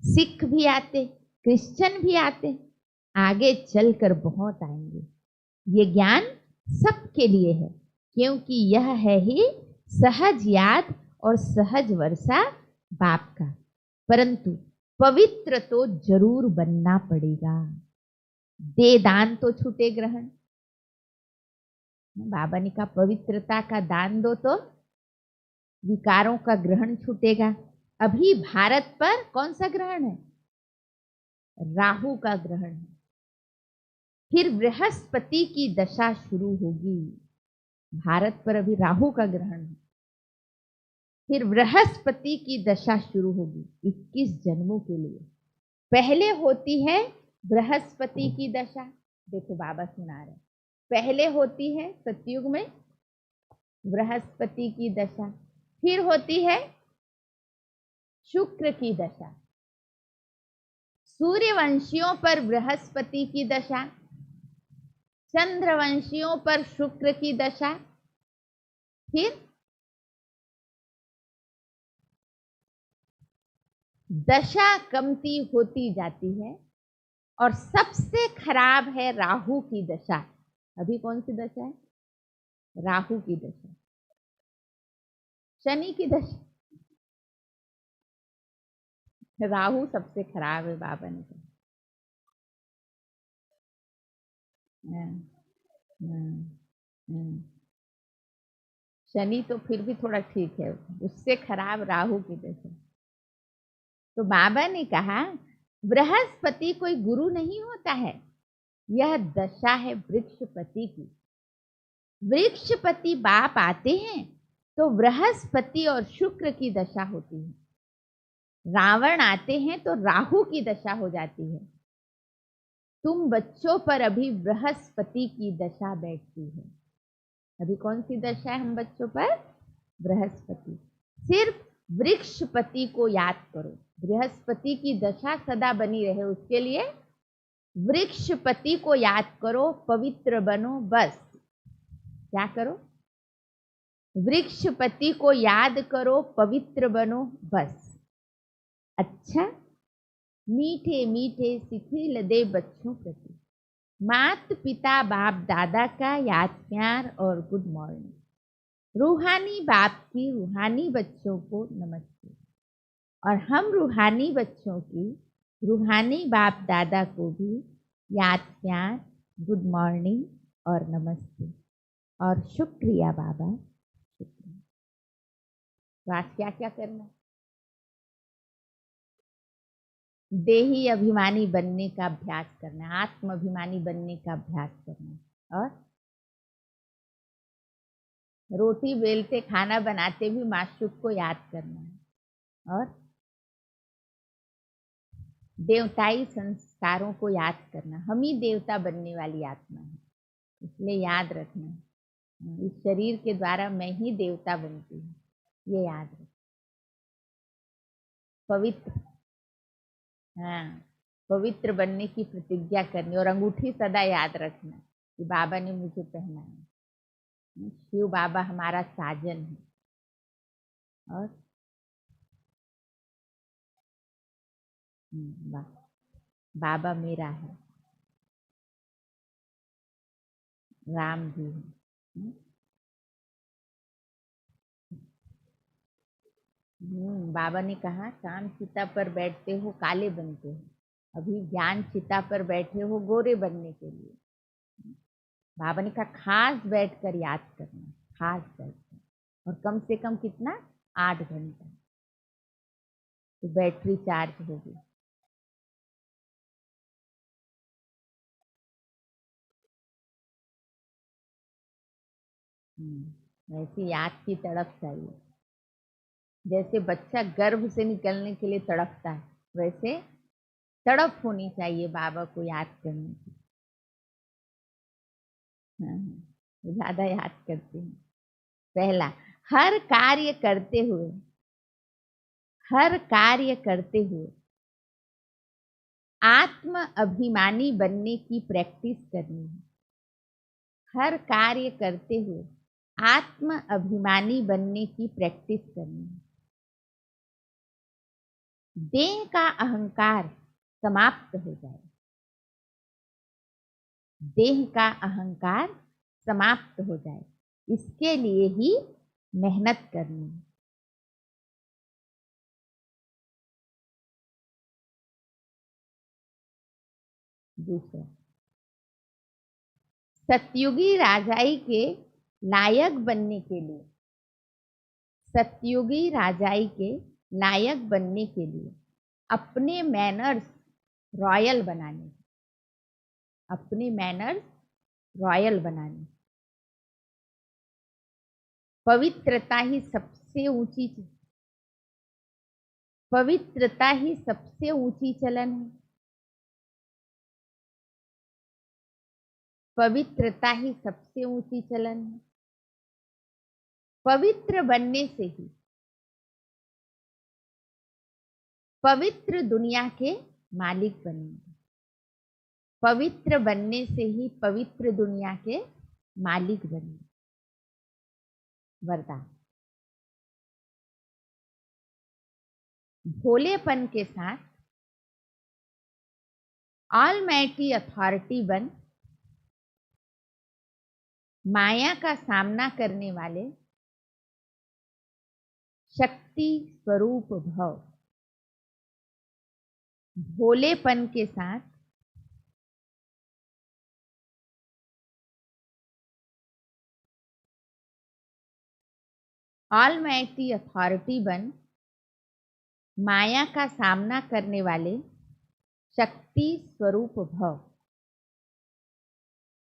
सिख भी आते, क्रिश्चियन भी आते, आगे चलकर बहुत आएंगे। ये ज्ञान सबके लिए है, क्योंकि यह है ही सहज याद और सहज वर्षा बाप का। परंतु पवित्र तो जरूर बनना पड़ेगा। दे दान तो छूटे ग्रहण। बाबा ने कहा पवित्रता का दान दो तो विकारों का ग्रहण छूटेगा। अभी भारत पर कौन सा ग्रहण है? राहु का ग्रहण है। फिर बृहस्पति की दशा शुरू होगी। भारत पर अभी राहु का ग्रहण है, फिर बृहस्पति की दशा शुरू होगी 21 जन्मों के लिए। पहले होती है बृहस्पति की दशा। देखो बाबा सुना रहे, पहले होती है सतयुग में बृहस्पति की दशा, फिर होती है शुक्र की दशा। सूर्यवंशियों पर बृहस्पति की दशा, चंद्रवंशियों पर शुक्र की दशा, फिर दशा कमती होती जाती है और सबसे खराब है राहु की दशा। अभी कौन सी दशा है? राहु की दशा, शनि की दशा। राहु सबसे खराब है बाबा ने कहा। शनि तो फिर भी थोड़ा ठीक है, उससे खराब राहु की दशा। तो बाबा ने कहा बृहस्पति कोई गुरु नहीं होता है, यह दशा है वृक्षपति की। वृक्षपति बाप आते हैं तो बृहस्पति और शुक्र की दशा होती है। रावण आते हैं तो राहु की दशा हो जाती है। तुम बच्चों पर अभी बृहस्पति की दशा बैठती है। अभी कौन सी दशा है हम बच्चों पर? बृहस्पति। सिर्फ वृक्षपति को याद करो, बृहस्पति की दशा सदा बनी रहे उसके लिए वृक्षपति को याद करो, पवित्र बनो बस। क्या करो? वृक्षपति को याद करो, पवित्र बनो बस। अच्छा, मीठे मीठे शिथिल दे बच्चों प्रति, मात पिता बाप दादा का याद प्यार और गुड मॉर्निंग। रूहानी बाप की रूहानी बच्चों को नमस्ते, और हम रूहानी बच्चों की रूहानी बाप दादा को भी याद प्यार, गुड मॉर्निंग और नमस्ते और शुक्रिया बाबा, शुक्रिया। तो आज क्या क्या करना है? देही अभिमानी बनने का अभ्यास करना है, आत्म अभिमानी बनने का अभ्यास करना है, और रोटी बेलते खाना बनाते भी माशूक को याद करना है, और देवताई संस्कारों को याद करना। हम ही देवता बनने वाली आत्मा है, इसलिए याद रखना, इस शरीर के द्वारा मैं ही देवता बनती हूँ, ये याद रखना। पवित्र, हाँ, पवित्र बनने की प्रतिज्ञा करनी, और अंगूठी सदा याद रखना कि बाबा ने मुझे पहना है। शिव बाबा हमारा साजन है, और बाबा मेरा है, राम भी है। बाबा ने कहा, काम चिता पर बैठते हो काले बनते हो, अभी ज्ञान चिता पर बैठे हो गोरे बनने के लिए। बाबा ने कहा खास बैठकर याद करना, खास बैठकर, और कम से कम कितना, 8 घंटा, तो बैटरी चार्ज होगी। वैसे याद की तड़प चाहिए, जैसे बच्चा गर्भ से निकलने के लिए तड़पता है, वैसे तड़प होनी चाहिए बाबा को याद करने की। हाँ, ज्यादा याद करते हैं। पहला, हर कार्य करते हुए, हर कार्य करते हुए आत्म अभिमानी बनने की प्रैक्टिस करनी है। हर कार्य करते हुए आत्म अभिमानी बनने की प्रैक्टिस करनी है। देह का अहंकार समाप्त हो जाए, देह का अहंकार समाप्त हो जाए, इसके लिए ही मेहनत करनी है। दूसरा, सतयुगी राजाई के लायक बनने के लिए, सतयुगी राजाई के लायक बनने के लिए अपने मैनर्स रॉयल बनाने, अपने मैनर्स रॉयल बनाने। पवित्रता ही सबसे ऊंची, पवित्रता ही सबसे ऊंची चलन है, पवित्रता ही सबसे ऊंची चलन है। पवित्र बनने से ही पवित्र दुनिया के मालिक बनेंगे, पवित्र बनने से ही पवित्र दुनिया के मालिक बनेंगे। वरदान, भोलेपन के साथ ऑलमाइटी अथॉरिटी बन माया का सामना करने वाले शक्ति स्वरूप भव। भोलेपन के साथ ऑलमाइटी अथॉरिटी बन माया का सामना करने वाले शक्ति स्वरूप भव।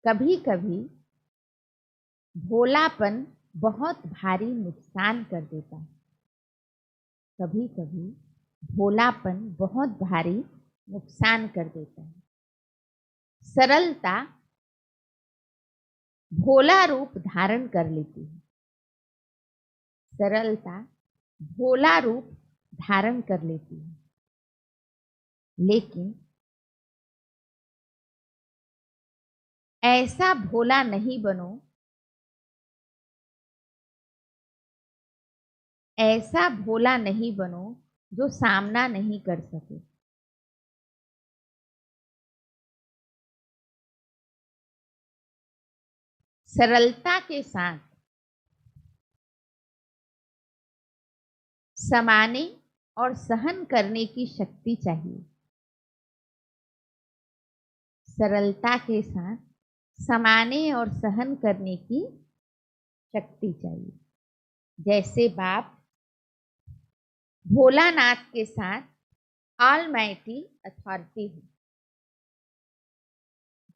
कभी कभी भोलापन बहुत भारी नुकसान कर देता है, कभी कभी भोलापन बहुत भारी नुकसान कर देता है। सरलता भोला रूप धारण कर लेती है, सरलता भोला रूप धारण कर लेती है, लेकिन ऐसा भोला नहीं बनो, ऐसा भोला नहीं बनो जो सामना नहीं कर सके। सरलता के साथ समाने और सहन करने की शक्ति चाहिए। सरलता के साथ समाने और सहन करने की शक्ति चाहिए। जैसे बाप भोलानाथ के साथ ऑलमाइटी अथॉरिटी है,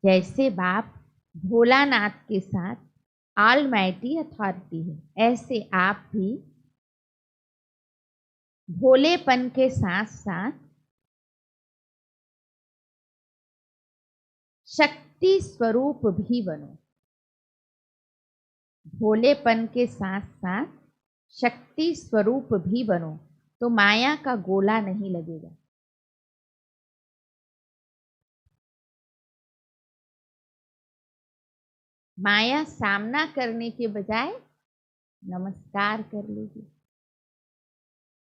जैसे बाप भोलानाथ के साथ ऑलमाइटी अथॉरिटी है, ऐसे आप भी भोलेपन के साथ साथ शक्ति स्वरूप भी बनो। भोलेपन के साथ साथ शक्ति स्वरूप भी बनो, तो माया का गोला नहीं लगेगा। माया सामना करने के बजाय नमस्कार कर लेगी।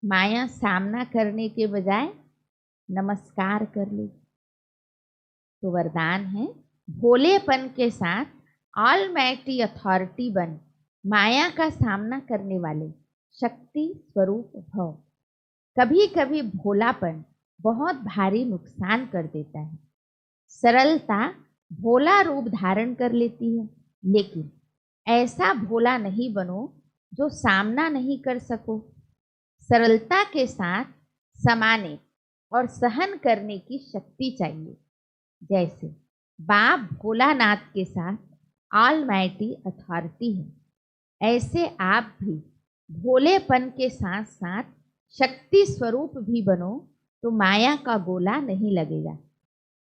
माया सामना करने के बजाय नमस्कार कर लेगी। तो वरदान है, भोलेपन के साथ ऑलमाइटी अथॉरिटी बन, माया का सामना करने वाले शक्ति स्वरूप भव। कभी कभी भोलापन बहुत भारी नुकसान कर देता है। सरलता भोला रूप धारण कर लेती है, लेकिन ऐसा भोला नहीं बनो जो सामना नहीं कर सको। सरलता के साथ समाने और सहन करने की शक्ति चाहिए। जैसे बाप भोलानाथ के साथ ऑलमाइटी अथॉरिटी है, ऐसे आप भी भोलेपन के साथ साथ शक्ति स्वरूप भी बनो, तो माया का गोला नहीं लगेगा।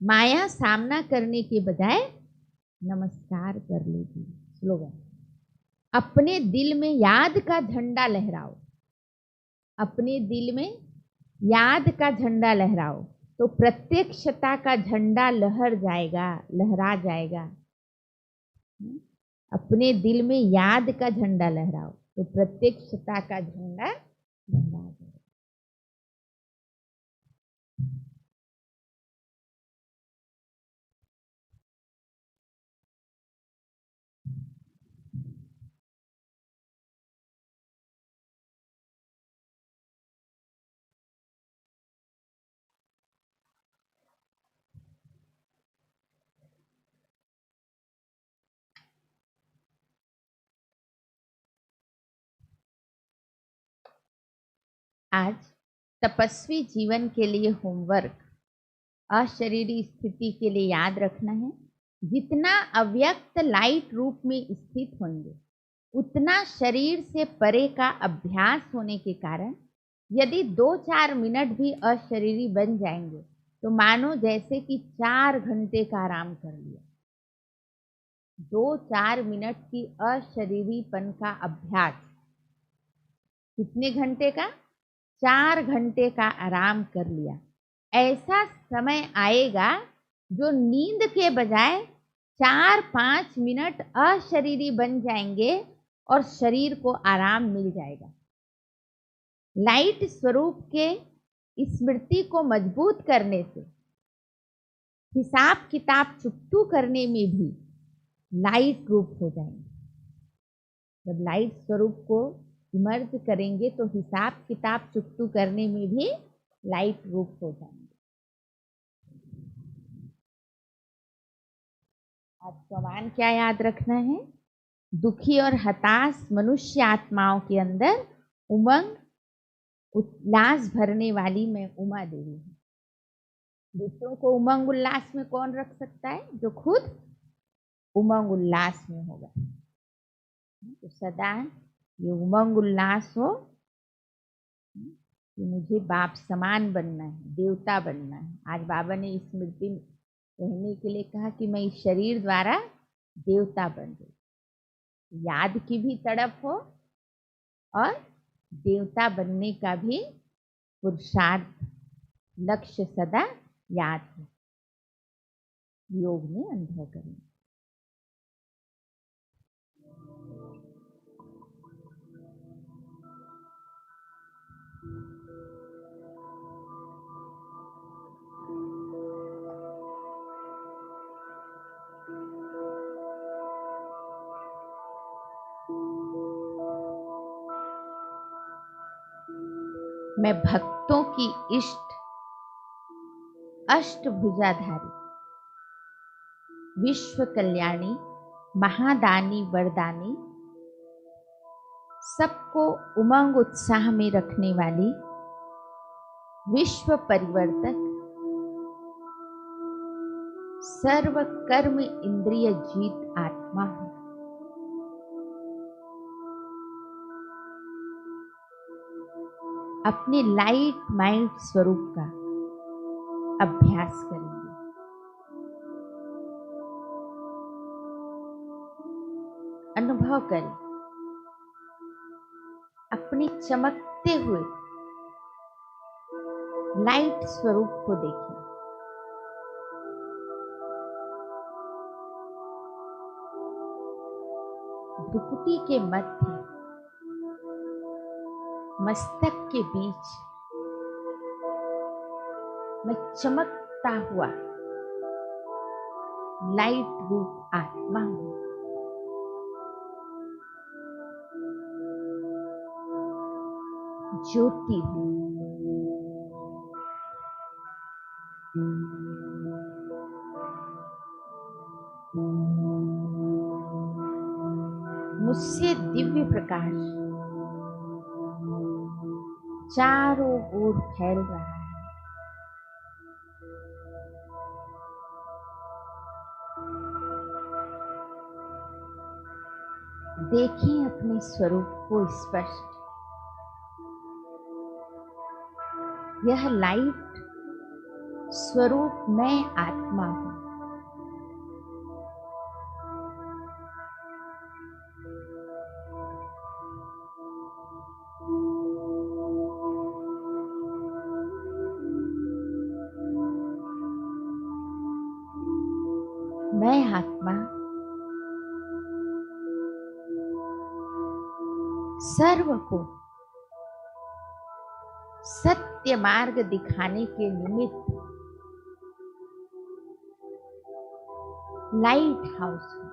माया सामना करने के बजाय नमस्कार कर लेगी। स्लोगन, अपने दिल में याद का झंडा लहराओ। अपने दिल में याद का झंडा लहराओ, तो प्रत्यक्षता का झंडा लहरा जाएगा। अपने दिल में याद का झंडा लहराओ, तो प्रत्यक्षता का झंडा लहरा जाएगा। आज तपस्वी जीवन के लिए होमवर्क अशरीरी स्थिति के लिए याद रखना है। जितना अव्यक्त लाइट रूप में स्थित होंगे, उतना शरीर से परे का अभ्यास होने के कारण यदि 2-4 मिनट भी अशरीरी बन जाएंगे, तो मानो जैसे कि 4 घंटे का आराम कर लिया। 2-4 मिनट की अशरीरीपन का अभ्यास कितने घंटे का? 4 घंटे का आराम कर लिया। ऐसा समय आएगा जो नींद के बजाय 4-5 मिनट अशरीरी बन जाएंगे और शरीर को आराम मिल जाएगा। लाइट स्वरूप के स्मृति को मजबूत करने से हिसाब किताब चुकतू करने में भी लाइट रूप हो जाएंगे। जब लाइट स्वरूप को इमर्ज करेंगे तो हिसाब किताब चुकतू करने में भी लाइट रूप हो जाएंगे। आज सवाल क्या याद रखना है? दुखी और हताश मनुष्य आत्माओं के अंदर उमंग उल्लास भरने वाली मैं उमा देवी हूँ। दूसरों को उमंग उल्लास में कौन रख सकता है? जो खुद उमंग उल्लास में होगा। तो सदा ये उमंग उल्लास हो कि मुझे बाप समान बनना है, देवता बनना है। आज बाबा ने स्मृति कहने के लिए कहा कि मैं इस शरीर द्वारा देवता बन गई। याद की भी तड़प हो और देवता बनने का भी पुरुषार्थ, लक्ष्य सदा याद हो। योग में अनुभव करें। मैं भक्तों की इष्ट अष्टभुजाधारी विश्व कल्याणी महादानी वरदानी सबको उमंग उत्साह में रखने वाली विश्व परिवर्तक सर्व कर्म इंद्रिय जीत आत्मा हूं। अपने लाइट माइंड स्वरूप का अभ्यास करेंगे। अनुभव करें, अपने चमकते हुए लाइट स्वरूप को देखें। भ्रुकुटी के मध्य मस्तक के बीच मैं चमकता हुआ लाइट रूप आत्मा हूं। ज्योति हूं। मुझसे दिव्य प्रकाश चारों ओर फैल रहा है। देखें अपने स्वरूप को स्पष्ट। यह लाइट स्वरूप मैं आत्मा हूं। मैं आत्मा सर्व को सत्य मार्ग दिखाने के निमित्त लाइट हाउस हूं।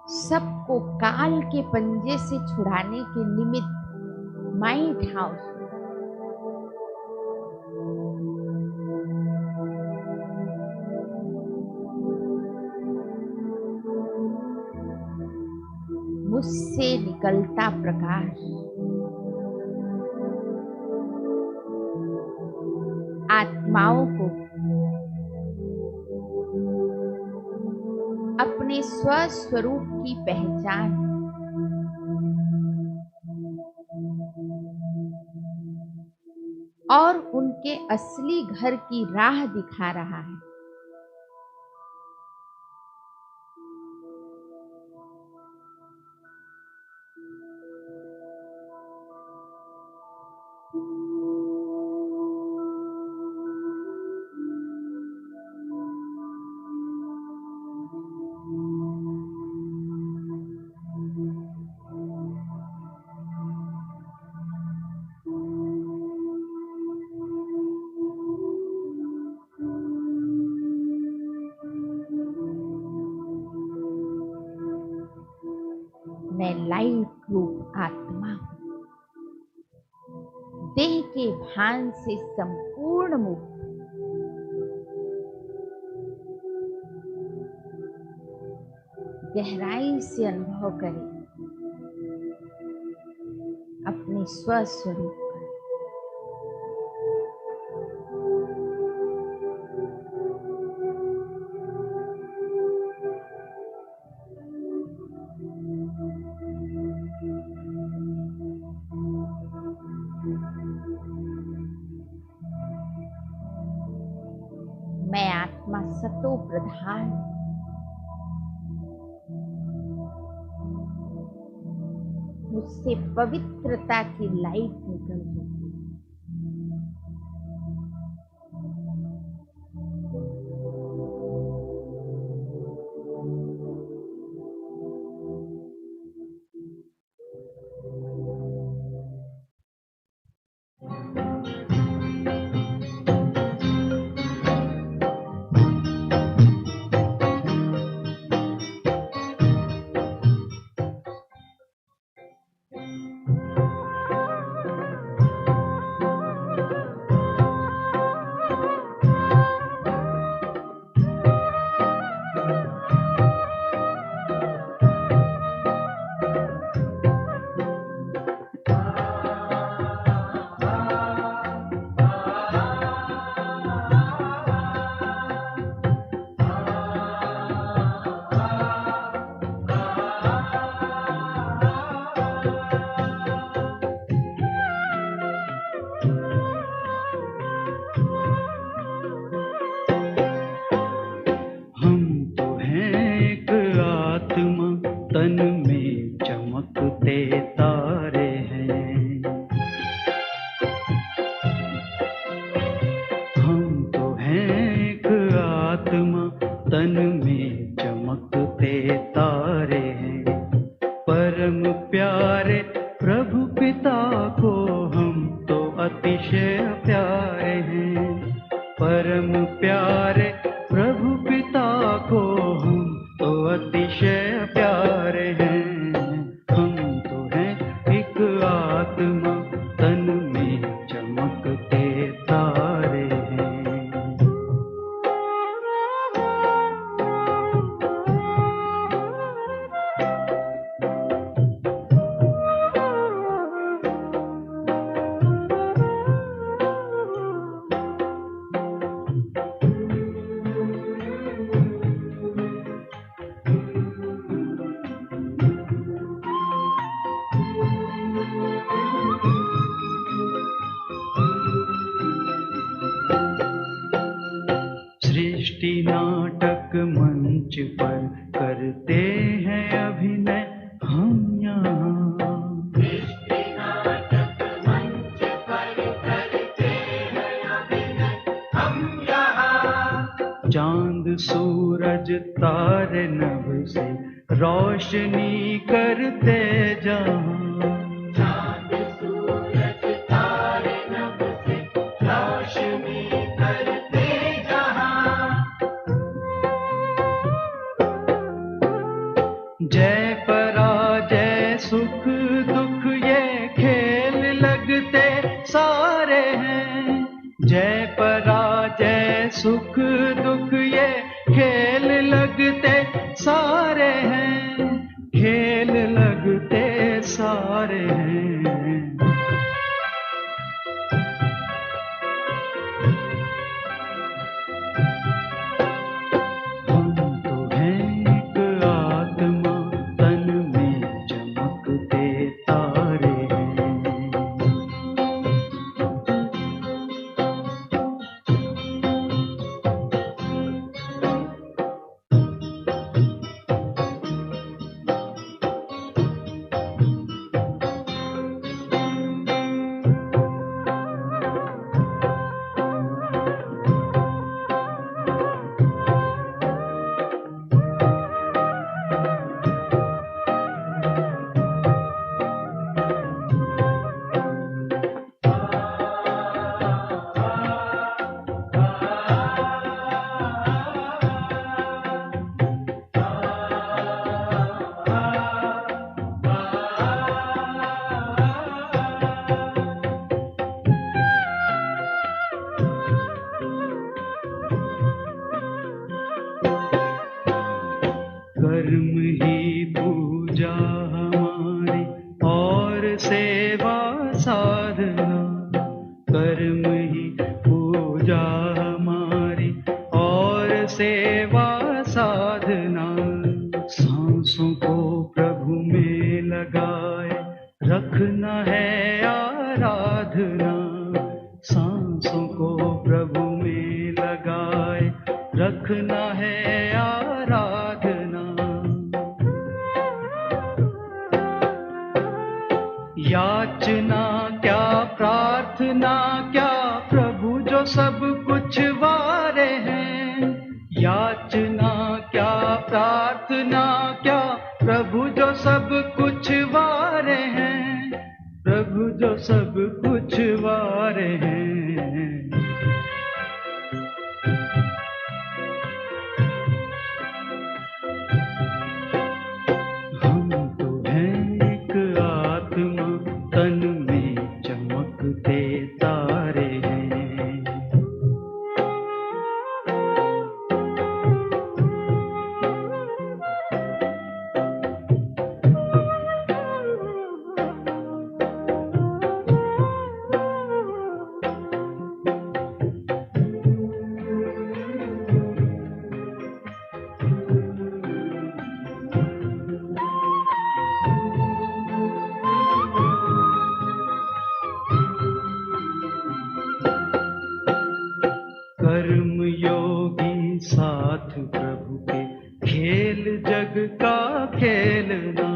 सबको काल के पंजे से छुड़ाने के निमित्त माइंड हाउस हूं। मुझसे निकलता प्रकाश आत्माओं को अपने स्वस्वरूप की पहचान और उनके असली घर की राह दिखा रहा है। मैं लाइट रूप आत्मा हूं। देह के भान से संपूर्ण मुक्त। गहराई से अनुभव करें अपने स्वस्वरूप का। मैं आत्मा सतो प्रधान। मुझसे पवित्रता की लाइट निकल रही है। आत्मा तन में चमकते तारे हैं। परम प्यारे प्रभु पिता को हम तो अतिशय प्यारे हैं। परम प्यारे प्रभु पिता को हम तो अतिशय प्यारे हैं। हम तो हैं एक आत्मा तन में चमकते तारे हैं। सृष्टि नाटक मंच पर करते हैं अभिनय हम यहाँ। सृष्टि नाटक मंच पर करते हैं अभिनय हम यहाँ। चांद सूरज तारे नभ से रोशनी करते जहाँ। चांद सूरज तारे नभ से रोशनी करते जहाँ। जय पराजय सुख दुख ये खेल लगते सारे हैं। जय पराजय सुख दुख ये खेल लगते सारे हैं। खेल लगते सारे हैं। हम तो हैं एक आत्मा तन में चमकते तारे हैं। कर्म ही पूजा हमारी और सेवा साधना। कर्म ही पूजा हमारी और सेवा साधना। सांसों को प्रभु में लगाए रखना है आराधना। सांसों को प्रभु में लगाए रखना है आराधना। याचना क्या प्रार्थना क्या प्रभु जो सब कुछ वारे हैं। याचना क्या प्रार्थना क्या प्रभु जो सब कुछ वारे हैं। प्रभु जो सब कुछ वारे हैं। हम तो हैं एक आत्मा तन में चमकते तारे हैं। कर्म योगी साथ प्रभु के खेल जग का खेलना।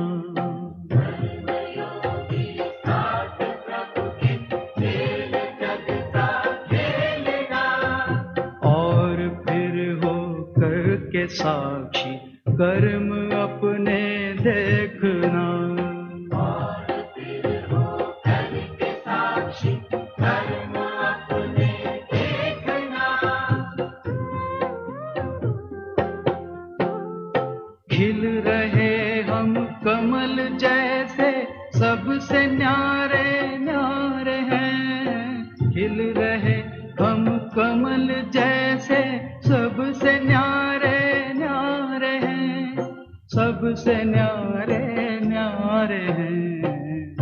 और फिर हो साक्षी कर्म अपने देखना। और फिर हो करके साक्षी कर्म अपने देखना। खिल रहे हम कमल जैसे सबसे न्यारे न्यारे हैं। खिल रहे हम कमल जैसे सबसे न्यारे न्यारे हैं। सबसे न्यारे न्यारे हैं।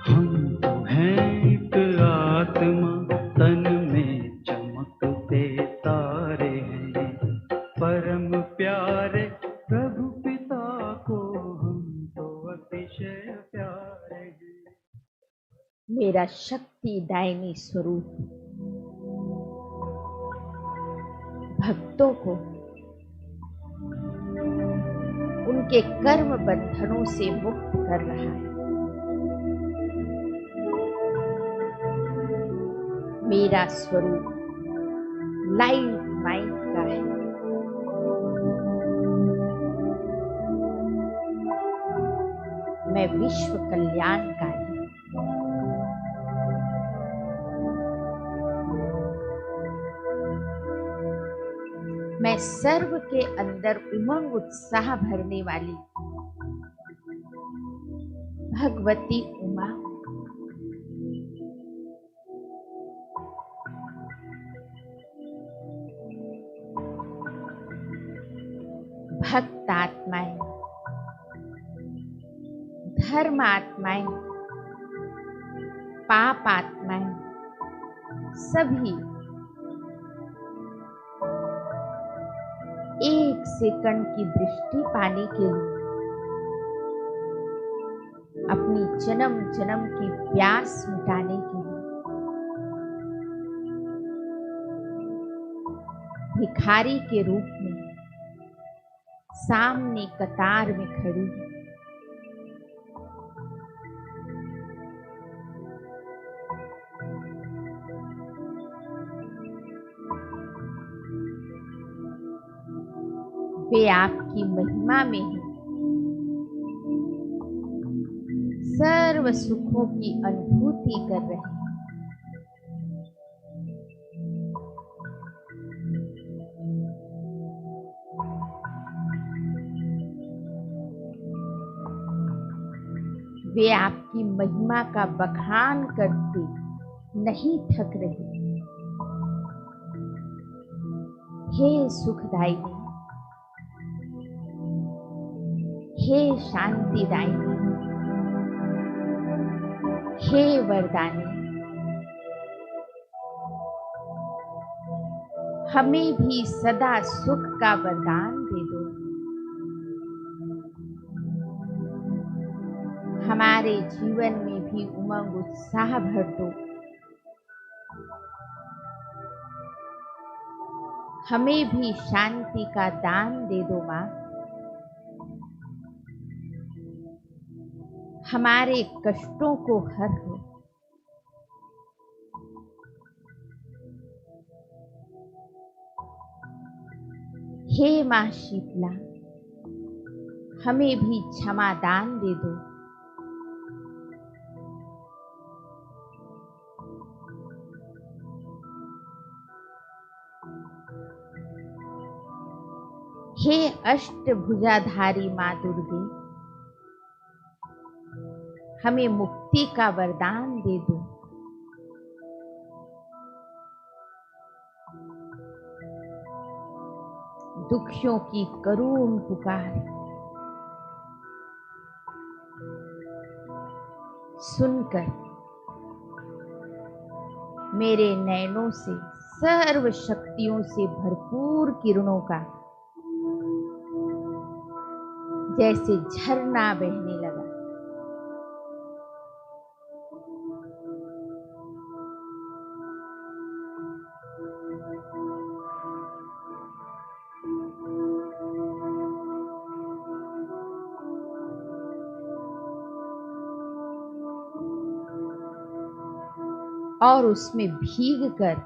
हम तो हैं एक आत्मा, तन में चमकते तारे हैं। परम प्यारे प्रभु पिता को हम तो अतिशय प्यारे हैं। मेरा शक्तिदायिनी स्वरूप भक्तों को उनके कर्म बंधनों से मुक्त कर रहा है। मेरा स्वरूप लाइट माइंड का है। मैं विश्व कल्याणकारी हूँ। मैं सर्व के अंदर उमंग उत्साह भरने वाली भगवती उमा। भक्त आत्माएं, धर्म आत्माएं, पाप आत्माएं सभी एक सेकंड की दृष्टि पाने के लिए अपनी जन्म जन्म की प्यास मिटाने के लिए भिखारी के रूप में सामने कतार में खड़ी है। वे आपकी महिमा में हैं। सर्व सुखों की अनुभूति कर रहे हैं। वे आपकी महिमा का बखान करते नहीं थक रहे। हे सुखदायिनी, हे शांतिदायिनी, हे वरदानी, हमें भी सदा सुख का वरदान दे दो। हमारे जीवन में भी उमंग उत्साह भर दो। हमें भी शांति का दान दे दो माँ। हमारे कष्टों को हर लो। हे माँ शीतला, हमें भी क्षमा दान दे दो। हे अष्टभुजाधारी माँ दुर्गे, हमें मुक्ति का वरदान दे दो। दुखियों की करुण पुकार सुनकर मेरे नैनों से सर्व शक्तियों से भरपूर किरणों का जैसे झरना बहने लगा। और उसमें भीगकर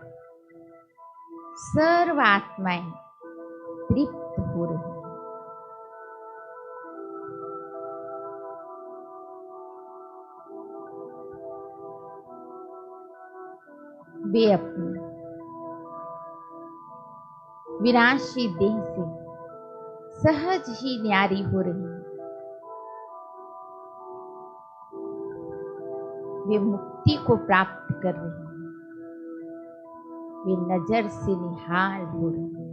सर्व आत्माएं तृप्त हो रही हैं। वे अपनी विनाशी देह से सहज ही न्यारी हो रही हैं। वे मुक्ति को प्राप्त कर रही हैं। वे नजर से निहाल हो रही हैं।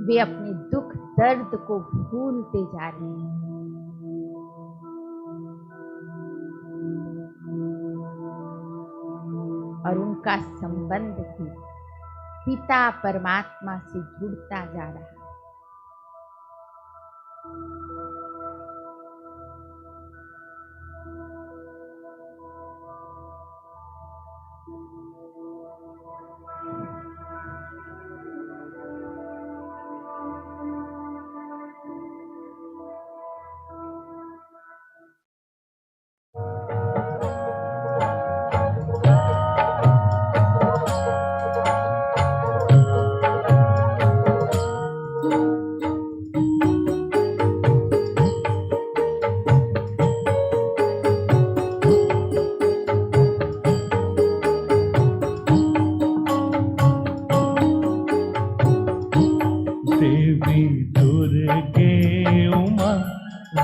वे अपने दुख दर्द को भूलते जा रहे हैं। और उनका संबंध भी पिता परमात्मा से जुड़ता जा रहा है।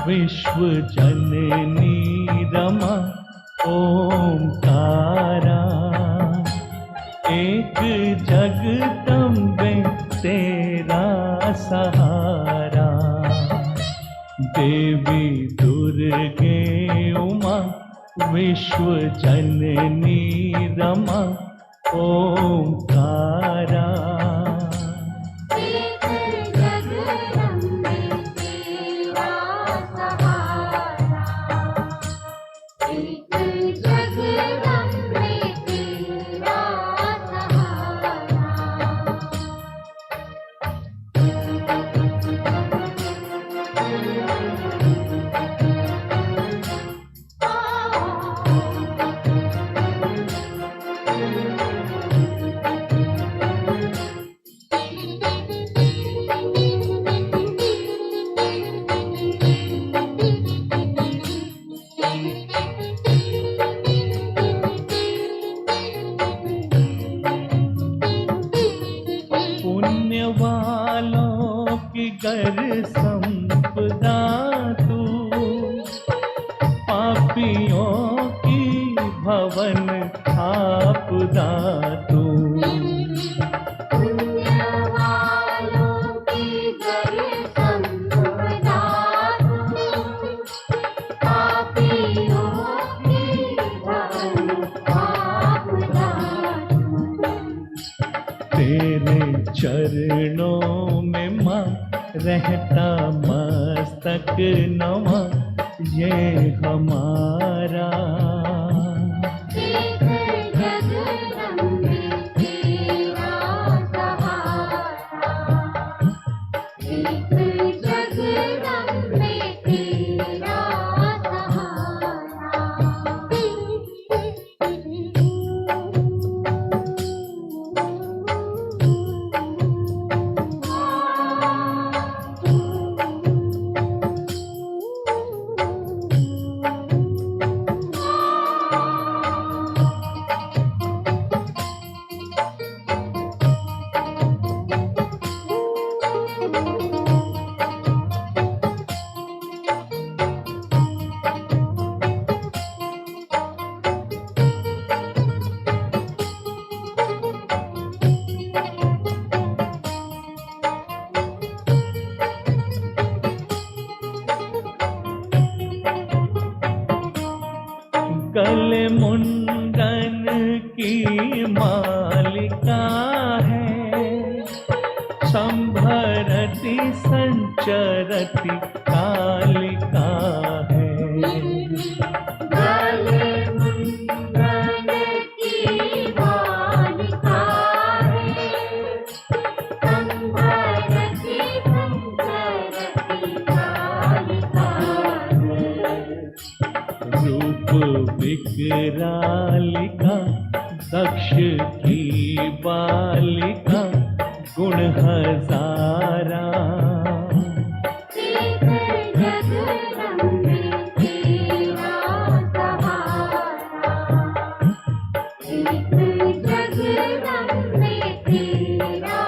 विश्व जननी रमा ओंकारा, एक जगदम्बे तेरा सहारा। देवी दुर्गे उमा विश्व जननी रमा ओंकारा। कर संपदा तू, पापियों की भवन आपदा तू। तेरे चरणों में माँ रहता मस्तक नवा ये हमारा। गले मुंडन की मालिका है, संभरती संचरती कालिका है। गले मुंडन की मालिका है, संभरती संचरती कालिका है। रूप विकरालिका दक्ष की बालिका गुण हजारा। एक जगदम्बे तेरा सहारा, एक जगदम्बे तेरा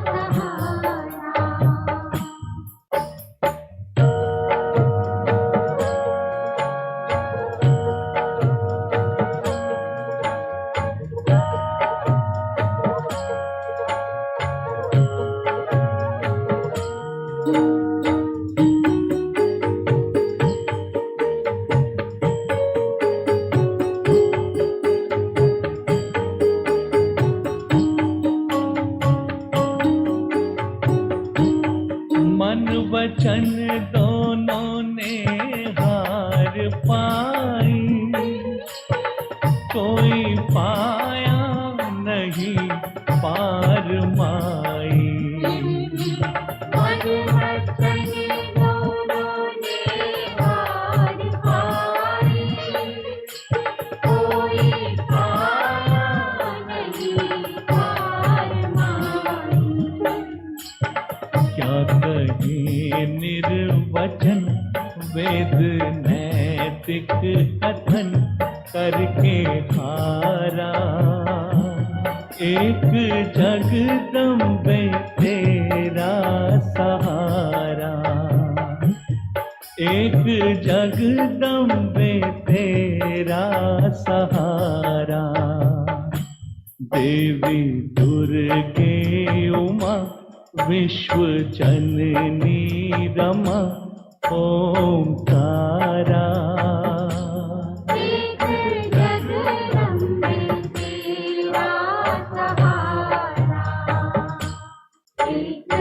सहारा। मन वचन दोनों ने हार पाई, कोई पाया नहीं पार माई। मन वचन दोनों ने हार पाई, कोई पाया नहीं पार माई। क्या कहे निर्वचन वेद नैतिक कथन करके हारा। एक जगदम्बे तेरा सहारा, एक जगदम्बे तेरा सहारा। देवी दुर्गे उमा विश्व जननी रमा ओंकारा। एक जगदम्बे तेरा सहारा, एक